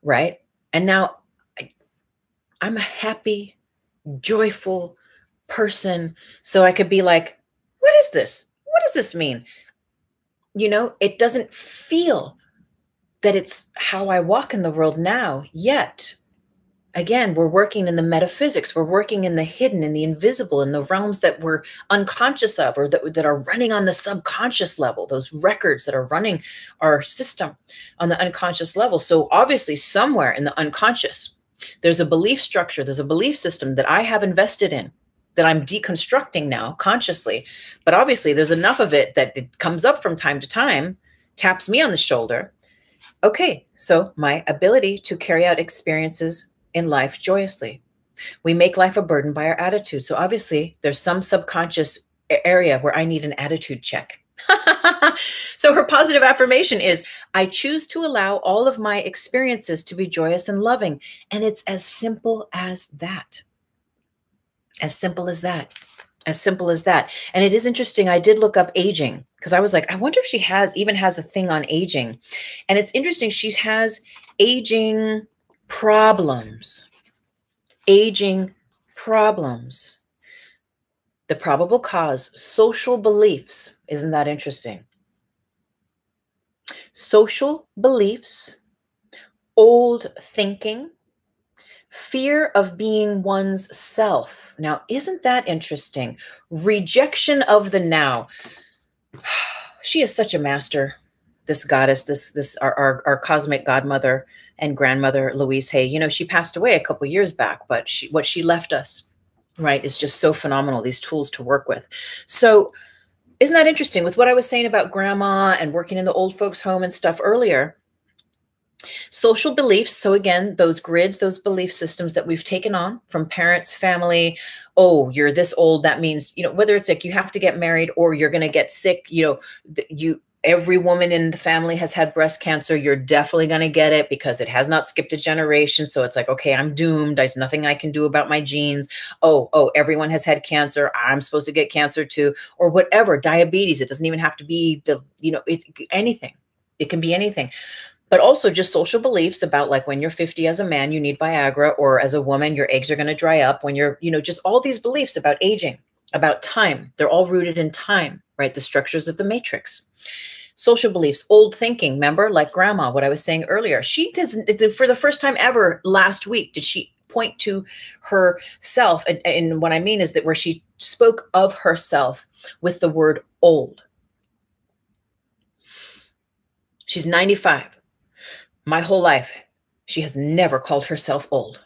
right? And now I'm a happy, joyful person. So I could be like, what is this? What does this mean? You know, it doesn't feel that it's how I walk in the world now yet. Again, we're working in the metaphysics. We're working in the hidden, in the invisible, in the realms that we're unconscious of, or that are running on the subconscious level, those records that are running our system on the unconscious level. So obviously somewhere in the unconscious, there's a belief structure, there's a belief system that I have invested in, that I'm deconstructing now consciously. But obviously there's enough of it that it comes up from time to time, taps me on the shoulder. Okay, so my ability to carry out experiences in life joyously. We make life a burden by our attitude. So obviously there's some subconscious area where I need an attitude check. So her positive affirmation is, I choose to allow all of my experiences to be joyous and loving. And it's as simple as that. As simple as that. As simple as that. And it is interesting. I did look up aging because I was like, I wonder if she even has a thing on aging. And it's interesting. She has aging problems. Aging problems. The probable cause, social beliefs. Isn't that interesting? Social beliefs, old thinking, fear of being one's self. Now, isn't that interesting? Rejection of the now. She is such a master, this goddess, our cosmic godmother and grandmother, Louise Hay. You know, she passed away a couple years back, but what she left us, right, is just so phenomenal, these tools to work with. So isn't that interesting with what I was saying about grandma and working in the old folks home and stuff earlier? Social beliefs. So again, those grids, those belief systems that we've taken on from parents, family. Oh, you're this old. That means, you know, whether it's like you have to get married or you're going to get sick, you know, every woman in the family has had breast cancer. You're definitely going to get it because it has not skipped a generation. So it's like, okay, I'm doomed. There's nothing I can do about my genes. Oh, everyone has had cancer. I'm supposed to get cancer too, or whatever. Diabetes. It doesn't even have to be anything. It can be anything. But also just social beliefs about like when you're 50 as a man, you need Viagra, or as a woman, your eggs are going to dry up. When you're, just all these beliefs about aging, about time. They're all rooted in time, right? The structures of the matrix. Social beliefs, old thinking. Remember, like grandma, what I was saying earlier, she doesn't, for the first time ever last week, did she point to herself. And what I mean is that where she spoke of herself with the word old. She's 95. My whole life, she has never called herself old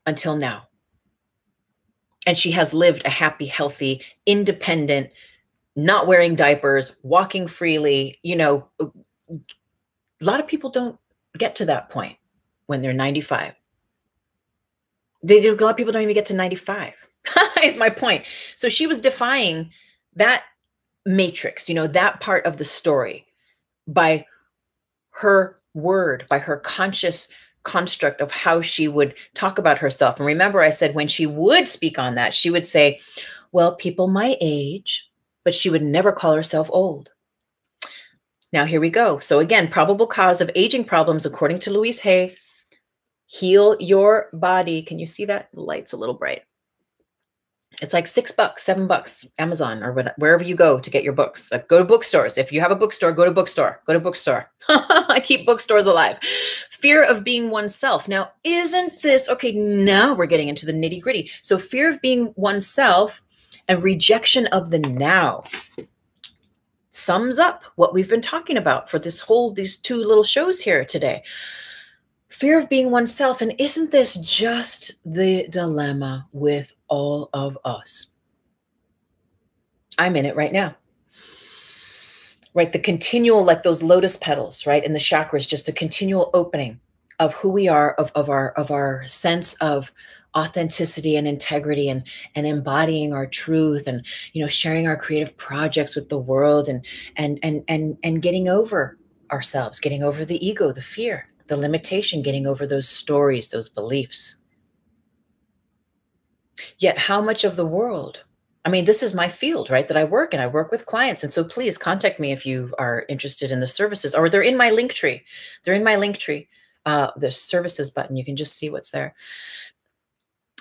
until now. And she has lived a happy, healthy, independent, not wearing diapers, walking freely. A lot of people don't get to that point when they're 95. A lot of people don't even get to 95 is my point. So she was defying that matrix, that part of the story by her word, by her conscious construct of how she would talk about herself. And remember, I said when she would speak on that, she would say, well, people my age, but she would never call herself old. Now, here we go. So again, probable cause of aging problems, according to Louise Hay, heal your body. Can you see that? The light's a little bright. It's like $6, $7, Amazon, or wherever you go to get your books. Go to bookstores. If you have a bookstore, go to bookstore. Go to bookstore. I keep bookstores alive. Fear of being oneself. Now, isn't this, okay, now we're getting into the nitty gritty. So fear of being oneself and rejection of the now sums up what we've been talking about for these two little shows here today. Fear of being oneself. And isn't this just the dilemma with all of us. I'm in it right now. Right? The continual, like those lotus petals, right? In the chakras, just a continual opening of who we are, of our sense of authenticity and integrity, and embodying our truth, and sharing our creative projects with the world, and getting over ourselves, getting over the ego, the fear, the limitation, getting over those stories, those beliefs. Yet how much of the world, I mean, this is my field, right, that I work in. I work with clients. And so please contact me if you are interested in the services, or they're in my link tree. They're in my link tree. The services button, you can just see what's there.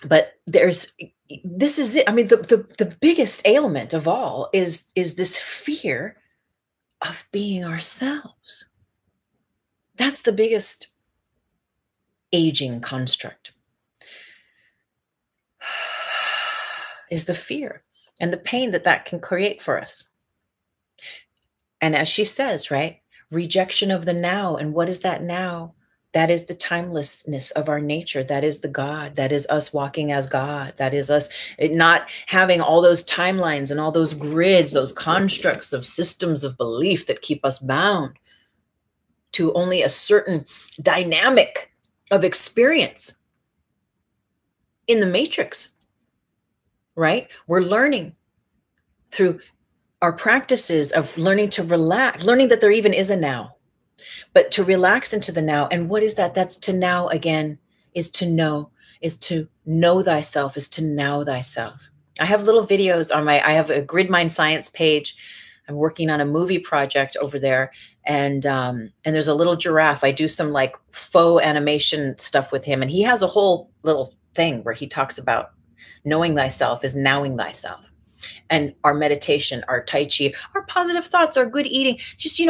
But this is it. I mean, the biggest ailment of all is this fear of being ourselves. That's the biggest aging construct, is the fear and the pain that can create for us. And as she says, right, rejection of the now. And what is that now? That is the timelessness of our nature. That is the God. That is us walking as God. That is us not having all those timelines and all those grids, those constructs of systems of belief that keep us bound to only a certain dynamic of experience in the matrix, right? We're learning through our practices of learning to relax, learning that there even is a now, but to relax into the now. And what is that? That's to now again, is to know thyself, is to know thyself. I have little videos on I have a Grid Mind Science page. I'm working on a movie project over there. And there's a little giraffe. I do some like faux animation stuff with him. And he has a whole little thing where he talks about knowing thyself is nowing thyself. And our meditation, our Tai Chi, our positive thoughts, our good eating, just,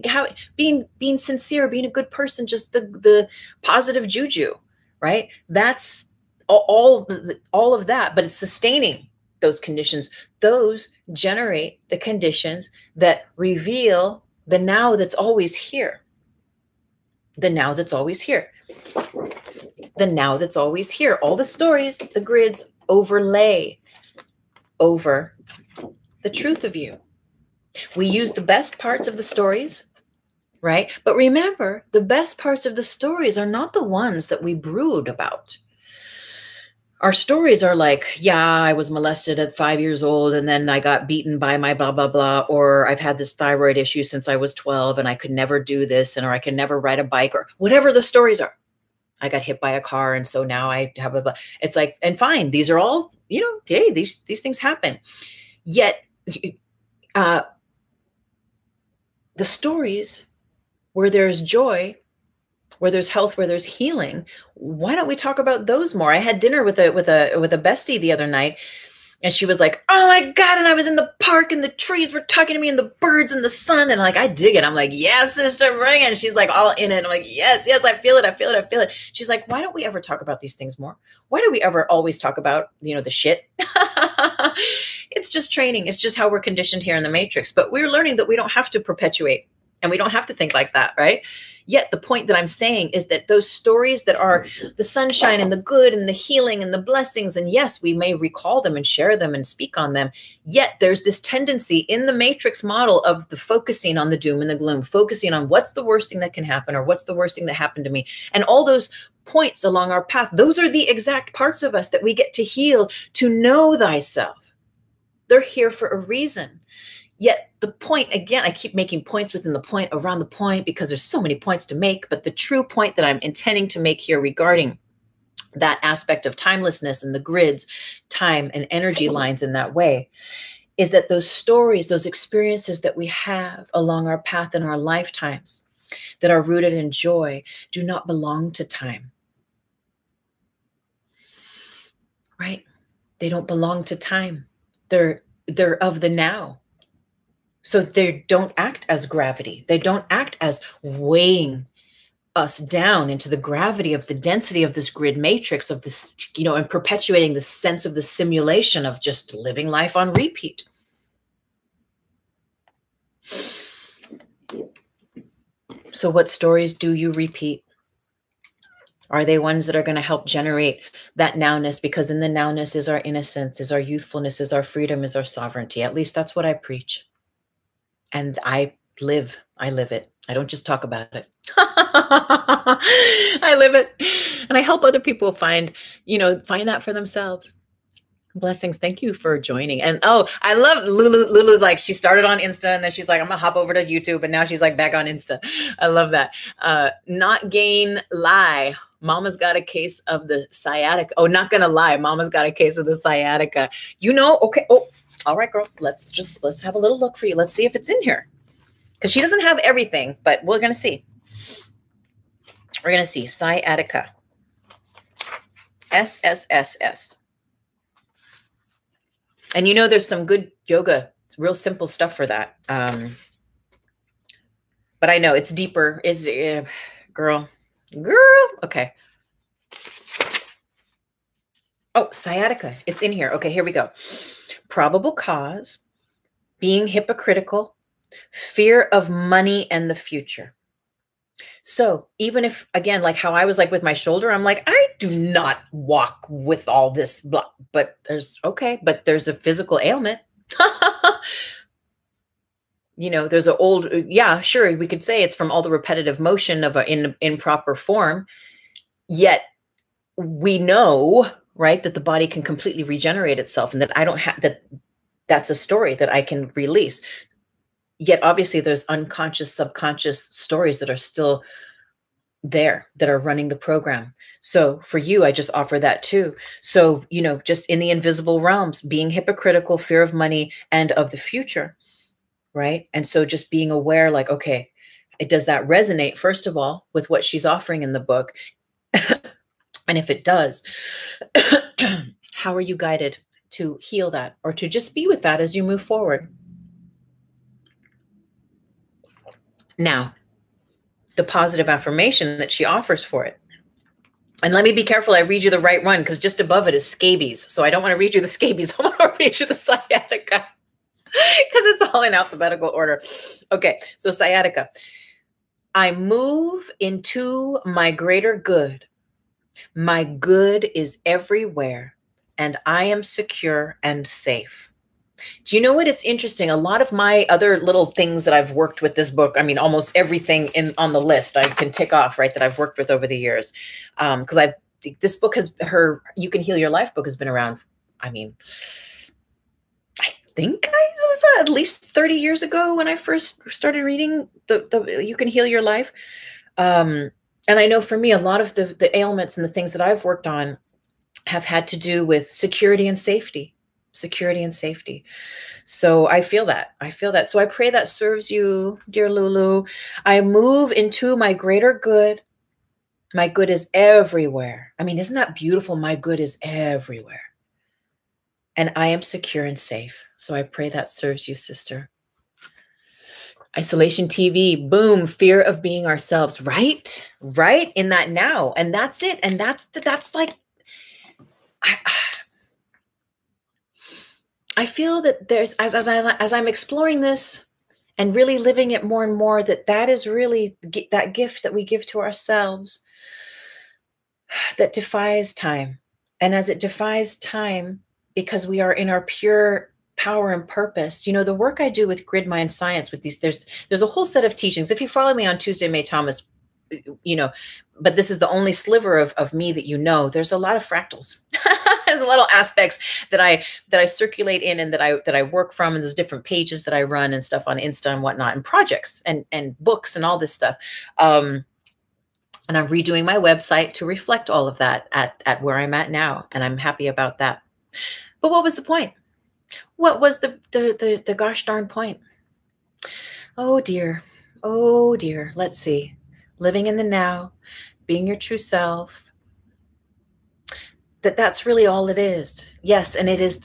how being sincere, being a good person, just the positive juju, right? That's all of that, but it's sustaining those conditions. Those generate the conditions that reveal the now that's always here. The now that's always here. The now that's always here. All the stories, the grids overlay over the truth of you. We use the best parts of the stories, right? But remember, the best parts of the stories are not the ones that we brood about. Our stories are like, yeah, I was molested at 5 years old, and then I got beaten by my blah, blah, blah, or I've had this thyroid issue since I was 12 and I could never do this, or I could never ride a bike, or whatever the stories are. I got hit by a car, and so now I have a, it's like, and fine, these are all, hey, these things happen. Yet, the stories where there's joy, where there's health, where there's healing, why don't we talk about those more? I had dinner with a bestie the other night, and she was like, oh my God. And I was in the park and the trees were talking to me and the birds and the sun. And like, I dig it. I'm like, yes, sister, bring it. And she's like all in it. I'm like, yes, I feel it. I feel it. I feel it. She's like, why don't we ever talk about these things more? Why do we ever always talk about, the shit? It's just training. It's just how we're conditioned here in the matrix. But we're learning that we don't have to perpetuate, and we don't have to think like that, right? Yet the point that I'm saying is that those stories that are the sunshine and the good and the healing and the blessings, and yes, we may recall them and share them and speak on them, yet there's this tendency in the matrix model of the focusing on the doom and the gloom, focusing on what's the worst thing that can happen, or what's the worst thing that happened to me. And all those points along our path, those are the exact parts of us that we get to heal, to know thyself. They're here for a reason. Yet the point, again, I keep making points within the point, around the point, because there's so many points to make. But the true point that I'm intending to make here regarding that aspect of timelessness and the grids, time and energy lines in that way, is that those stories, those experiences that we have along our path in our lifetimes that are rooted in joy do not belong to time. Right? They don't belong to time. They're of the now. So they don't act as gravity. They don't act as weighing us down into the gravity of the density of this grid matrix, of this, and perpetuating the sense of the simulation of just living life on repeat. So what stories do you repeat? Are they ones that are going to help generate that nowness? Because in the nowness is our innocence, is our youthfulness, is our freedom, is our sovereignty. At least that's what I preach. And I live it. I don't just talk about it. I live it. And I help other people find that for themselves. Blessings. Thank you for joining. And oh, I love Lulu. Lulu's like, she started on Insta and then she's like, I'm gonna hop over to YouTube. And now she's like back on Insta. I love that. Not gain lie. Mama's got a case of the sciatica. Oh, not gonna lie. Mama's got a case of the sciatica. Okay. Oh, all right, girl. Let's have a little look for you. Let's see if it's in here. Because she doesn't have everything, but we're gonna see. We're gonna see sciatica. SSSS. And there's some good yoga. It's real simple stuff for that. But I know it's deeper. It's girl. Okay. Oh, sciatica. It's in here. Okay, here we go. Probable cause, being hypocritical, fear of money and the future. So even if, again, like how I was like with my shoulder, I'm like, I do not walk with all this, blah, but there's a physical ailment. There's an old, yeah, sure. We could say it's from all the repetitive motion of an improper form. Yet we know, right, that the body can completely regenerate itself and that I don't have that's a story that I can release. Yet obviously there's unconscious, subconscious stories that are still there that are running the program. So for you, I just offer that too. So, just in the invisible realms, being hypocritical, fear of money and of the future, right? And so just being aware, like, okay, does that resonate, first of all, with what she's offering in the book? And if it does, how are you guided to heal that or to just be with that as you move forward? Now, the positive affirmation that she offers for it. And let me be careful I read you the right one, because just above it is scabies. So I don't want to read you the scabies. I want to read you the sciatica, because it's all in alphabetical order. Okay, so sciatica. I move into my greater good. My good is everywhere, and I am secure and safe. Do you know what? It's interesting. A lot of my other little things that I've worked with this book, I mean, almost everything on the list I can tick off, right, that I've worked with over the years. Because this book You Can Heal Your Life book has been around. I mean, I think it was at least 30 years ago when I first started reading the You Can Heal Your Life. And I know for me, a lot of the ailments and the things that I've worked on have had to do with security and safety. So I feel that. So I pray that serves you, dear Lulu. I move into my greater good. My good is everywhere. I mean, isn't that beautiful? My good is everywhere. And I am secure and safe. So I pray that serves you, sister. Isolation TV, boom, fear of being ourselves, right? Right in that now. And that's it. And that's like, I feel that there's, as I'm exploring this and really living it more and more, that is really that gift that we give to ourselves that defies time. And as it defies time, because we are in our pure power and purpose, the work I do with Grid Mind Science with these, there's a whole set of teachings. If you follow me on Tuesday, May Thomas, but this is the only sliver of me that there's a lot of fractals. There's a lot of aspects that I circulate in and that I work from, and there's different pages that I run and stuff on Insta and whatnot, and projects and books and all this stuff. And I'm redoing my website to reflect all of that at where I'm at now, and I'm happy about that. But what was the point? What was the gosh darn point? Oh dear. Let's see. Living in the now, being your true self. That's really all it is. Yes, and it is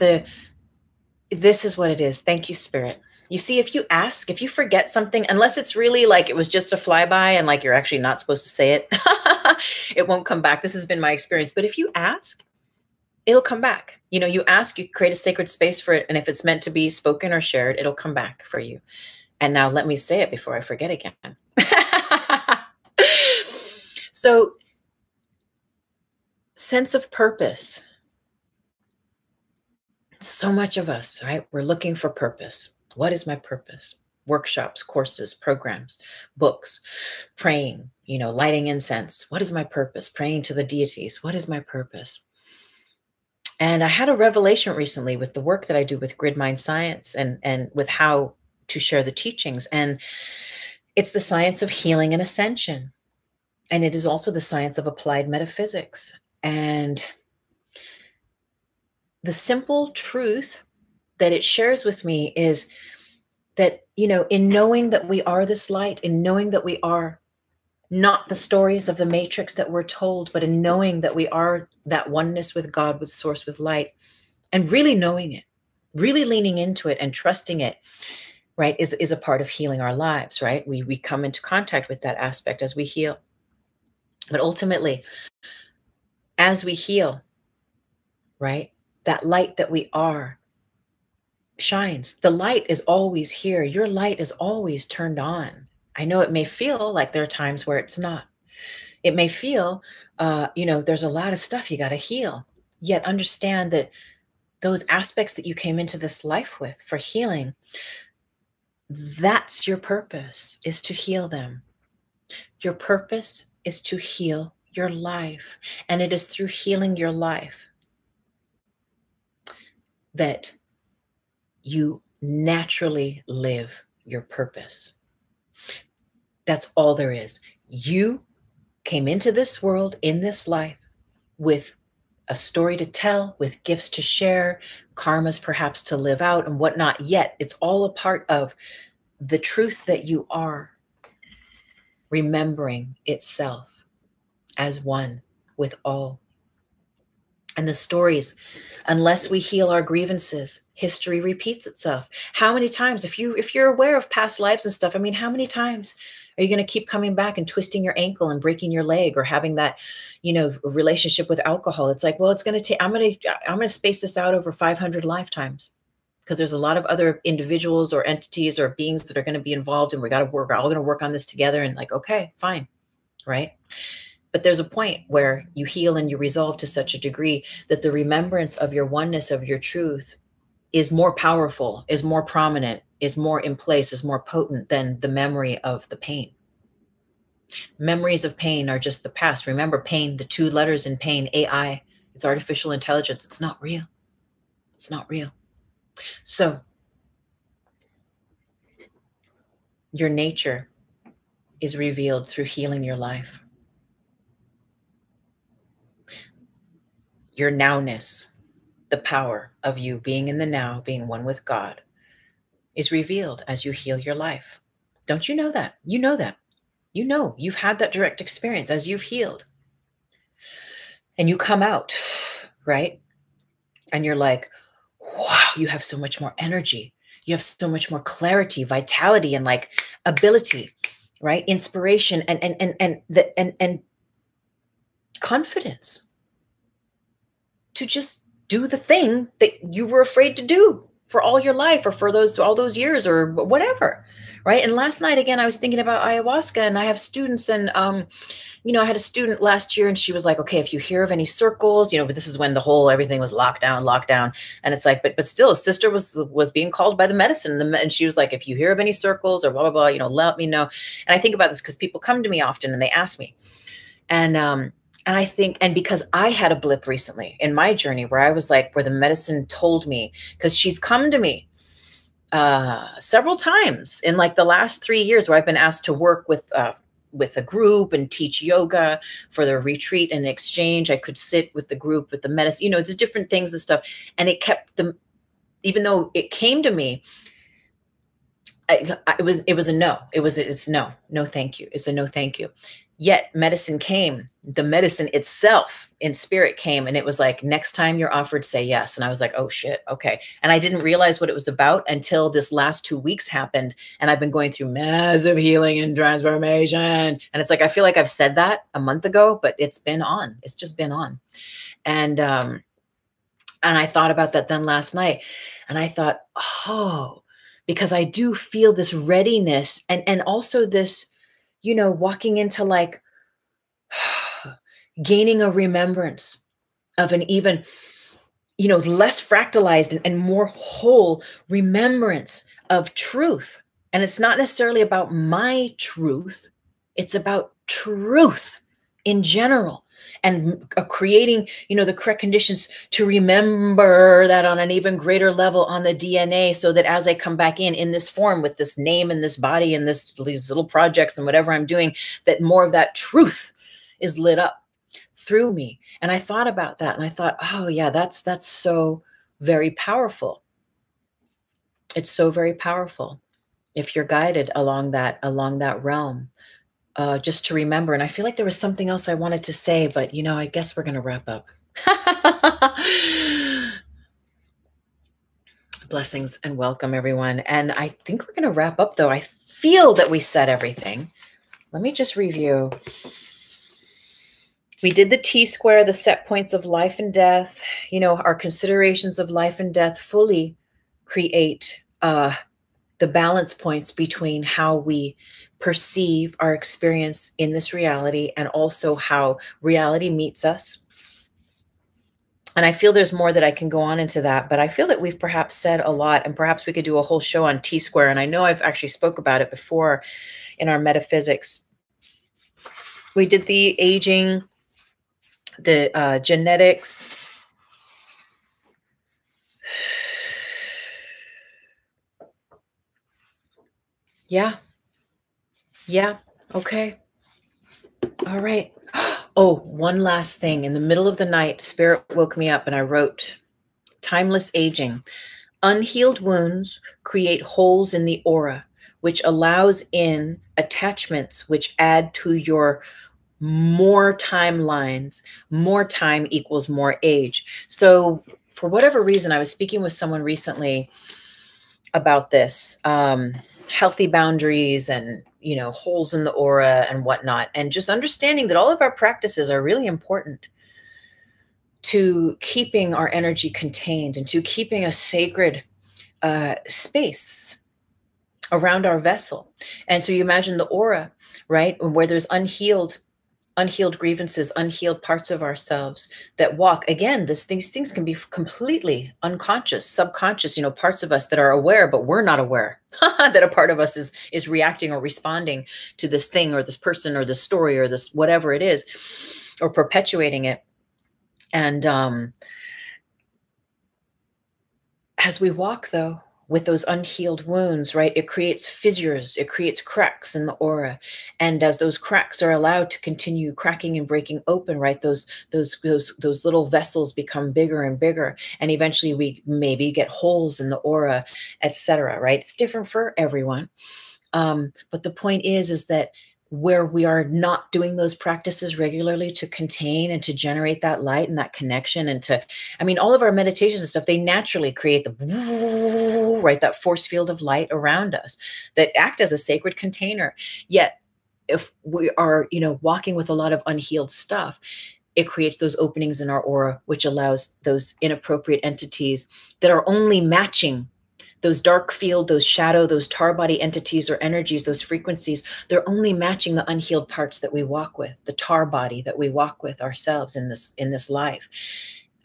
this is what it is. Thank you, Spirit. You see, if you forget something, unless it's really like it was just a flyby and like you're actually not supposed to say it, it won't come back. This has been my experience. But if you ask, it'll come back. You ask, you create a sacred space for it. And if it's meant to be spoken or shared, it'll come back for you. And now let me say it before I forget again. So Sense of purpose. So much of us, right? We're looking for purpose. What is my purpose? Workshops, courses, programs, books, praying, lighting incense. What is my purpose? Praying to the deities. What is my purpose? And I had a revelation recently with the work that I do with Grid Mind Science and with how to share the teachings. And it's the science of healing and ascension. And it is also the science of applied metaphysics. And the simple truth that it shares with me is that, in knowing that we are this light, in knowing that we are not the stories of the matrix that we're told, but in knowing that we are that oneness with God, with source, with light, and really knowing it, really leaning into it and trusting it, right, is a part of healing our lives, right? We come into contact with that aspect as we heal. But ultimately, as we heal, right, that light that we are shines. The light is always here. Your light is always turned on. I know it may feel like there are times where it's not. It may feel, there's a lot of stuff you got to heal. Yet understand that those aspects that you came into this life with for healing, that's your purpose, is to heal them. Your purpose is to heal your life. And it is through healing your life that you naturally live your purpose. That's all there is. You came into this world, in this life, with a story to tell, with gifts to share, karmas perhaps to live out and whatnot. Yet it's all a part of the truth that you are, remembering itself as one with all. And the stories, unless we heal our grievances, history repeats itself. How many times, if you're aware of past lives and stuff, how many times are you going to keep coming back and twisting your ankle and breaking your leg, or having that, relationship with alcohol? It's like, well, it's going to take, I'm going to space this out over 500 lifetimes, because there's a lot of other individuals or entities or beings that are going to be involved, and we're all going to work on this together. And like, okay, fine. Right. But there's a point where you heal and you resolve to such a degree that the remembrance of your oneness, of your truth, is more powerful, is more prominent, is more in place, is more potent than the memory of the pain. Memories of pain are just the past. Remember, pain, the 2 letters in pain, AI, it's artificial intelligence. It's not real. It's not real. So your nature is revealed through healing your life. Your nowness, the power of you being in the now, being one with God, is revealed as you heal your life. Don't you know that? You know that. You've had that direct experience as you've healed. And you come out, right? And you're like, wow, you have so much more energy. You have so much more clarity, vitality, and like ability, right? Inspiration and confidence to just do the thing that you were afraid to do for all your life, or for all those years, or whatever, right? And last night, again, I was thinking about ayahuasca, and I have students, and I had a student last year, and she was like, okay, if you hear of any circles, but this is when the whole everything was locked down, and it's like, but still, a sister was being called by the medicine, and she was like, if you hear of any circles or blah blah blah, let me know. And I think about this because people come to me often and they ask me, and I think, and because I had a blip recently in my journey where I was like, where the medicine told me, because she's come to me several times in like the last 3 years, where I've been asked to work with a group and teach yoga for their retreat. And in exchange, I could sit with the group with the medicine, the different things and stuff. And it kept them, even though it came to me, it was a no. It's no, thank you. It's a no, thank you. Yet medicine came, the medicine itself in spirit came, and it was like, next time you're offered, say yes. And I was like, oh shit. Okay. And I didn't realize what it was about until this last 2 weeks happened. And I've been going through massive healing and transformation. And it's like, I feel like I've said that a month ago, but it's been on. It's just been on. And I thought about that then last night, and I thought, oh, because I do feel this readiness and also this, walking into like gaining a remembrance of an even, less fractalized and more whole remembrance of truth. And it's not necessarily about my truth, it's about truth in general, and creating, the correct conditions to remember that on an even greater level on the DNA, so that as I come back in this form with this name and this body and these little projects and whatever I'm doing, that more of that truth is lit up through me. And I thought about that and I thought, oh yeah, that's so very powerful. It's so very powerful if you're guided along that realm. Just to remember. And I feel like there was something else I wanted to say, but I guess we're going to wrap up. Blessings and welcome, everyone. And I think we're going to wrap up, though. I feel that we said everything. Let me just review. We did the T-square, the set points of life and death. Our considerations of life and death fully create the balance points between how we perceive our experience in this reality and also how reality meets us. And I feel there's more that I can go on into that, but I feel that we've perhaps said a lot, and perhaps we could do a whole show on T-square. And I know I've actually spoke about it before in our metaphysics. We did the aging, the genetics. Yeah. Okay. All right. Oh, one last thing. In the middle of the night, Spirit woke me up and I wrote, timeless aging. Unhealed wounds create holes in the aura, which allows in attachments which add to your more timelines. More time equals more age. So for whatever reason, I was speaking with someone recently about this, healthy boundaries and, holes in the aura and whatnot. And just understanding that all of our practices are really important to keeping our energy contained and to keeping a sacred space around our vessel. And so you imagine the aura, right? Where there's unhealed grievances, unhealed parts of ourselves that walk. Again, these things can be completely unconscious, subconscious, parts of us that are aware, but we're not aware that a part of us is reacting or responding to this thing or this person or this story or this whatever it is, or perpetuating it. And as we walk, though, with those unhealed wounds, right, it creates fissures, it creates cracks in the aura. And as those cracks are allowed to continue cracking and breaking open, right, those little vessels become bigger and bigger. And eventually we maybe get holes in the aura, etc. Right? It's different for everyone. But the point is that where we are not doing those practices regularly to contain and to generate that light and that connection and all of our meditations and stuff, they naturally create right, that force field of light around us that act as a sacred container. Yet if we are, walking with a lot of unhealed stuff, it creates those openings in our aura, which allows those inappropriate entities that are only matching those dark field, those shadow, those tar body entities or energies, those frequencies, they're only matching the unhealed parts that we walk with, the tar body that we walk with ourselves in this life.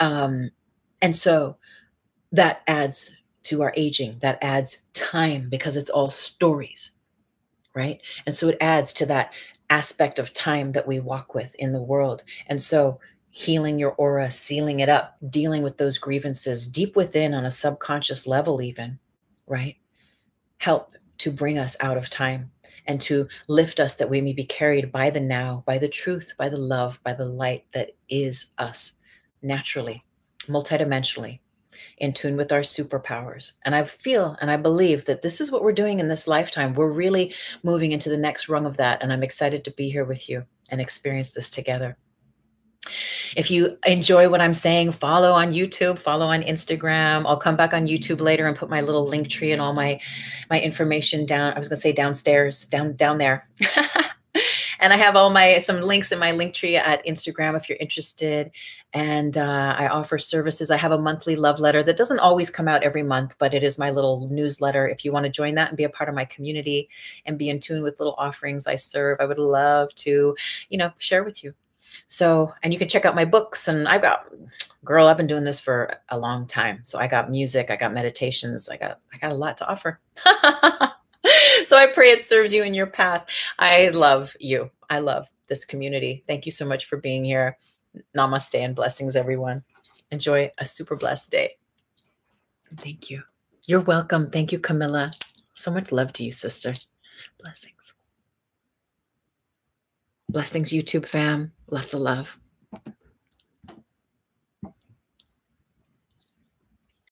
And so that adds to our aging, that adds time, because it's all stories, right? And so it adds to that aspect of time that we walk with in the world. And so healing your aura, sealing it up, dealing with those grievances deep within on a subconscious level even, right? Help to bring us out of time and to lift us that we may be carried by the now, by the truth, by the love, by the light that is us naturally, multidimensionally, in tune with our superpowers. And I feel and I believe that this is what we're doing in this lifetime. We're really moving into the next rung of that. And I'm excited to be here with you and experience this together. If you enjoy what I'm saying, follow on YouTube, follow on Instagram. I'll come back on YouTube later and put my little link tree and all my information down. I was going to say downstairs, down there. And I have some links in my link tree at Instagram if you're interested. And I offer services. I have a monthly love letter that doesn't always come out every month, but it is my little newsletter. If you want to join that and be a part of my community and be in tune with little offerings I serve, I would love to, share with you. So, and you can check out my books. And I've been doing this for a long time. So I got music, I got meditations, I got a lot to offer. So I pray it serves you in your path. I love you. I love this community. Thank you so much for being here. Namaste and blessings, everyone. Enjoy a super blessed day. Thank you. You're welcome. Thank you, Camilla. So much love to you, sister. Blessings. Blessings, YouTube fam. Lots of love.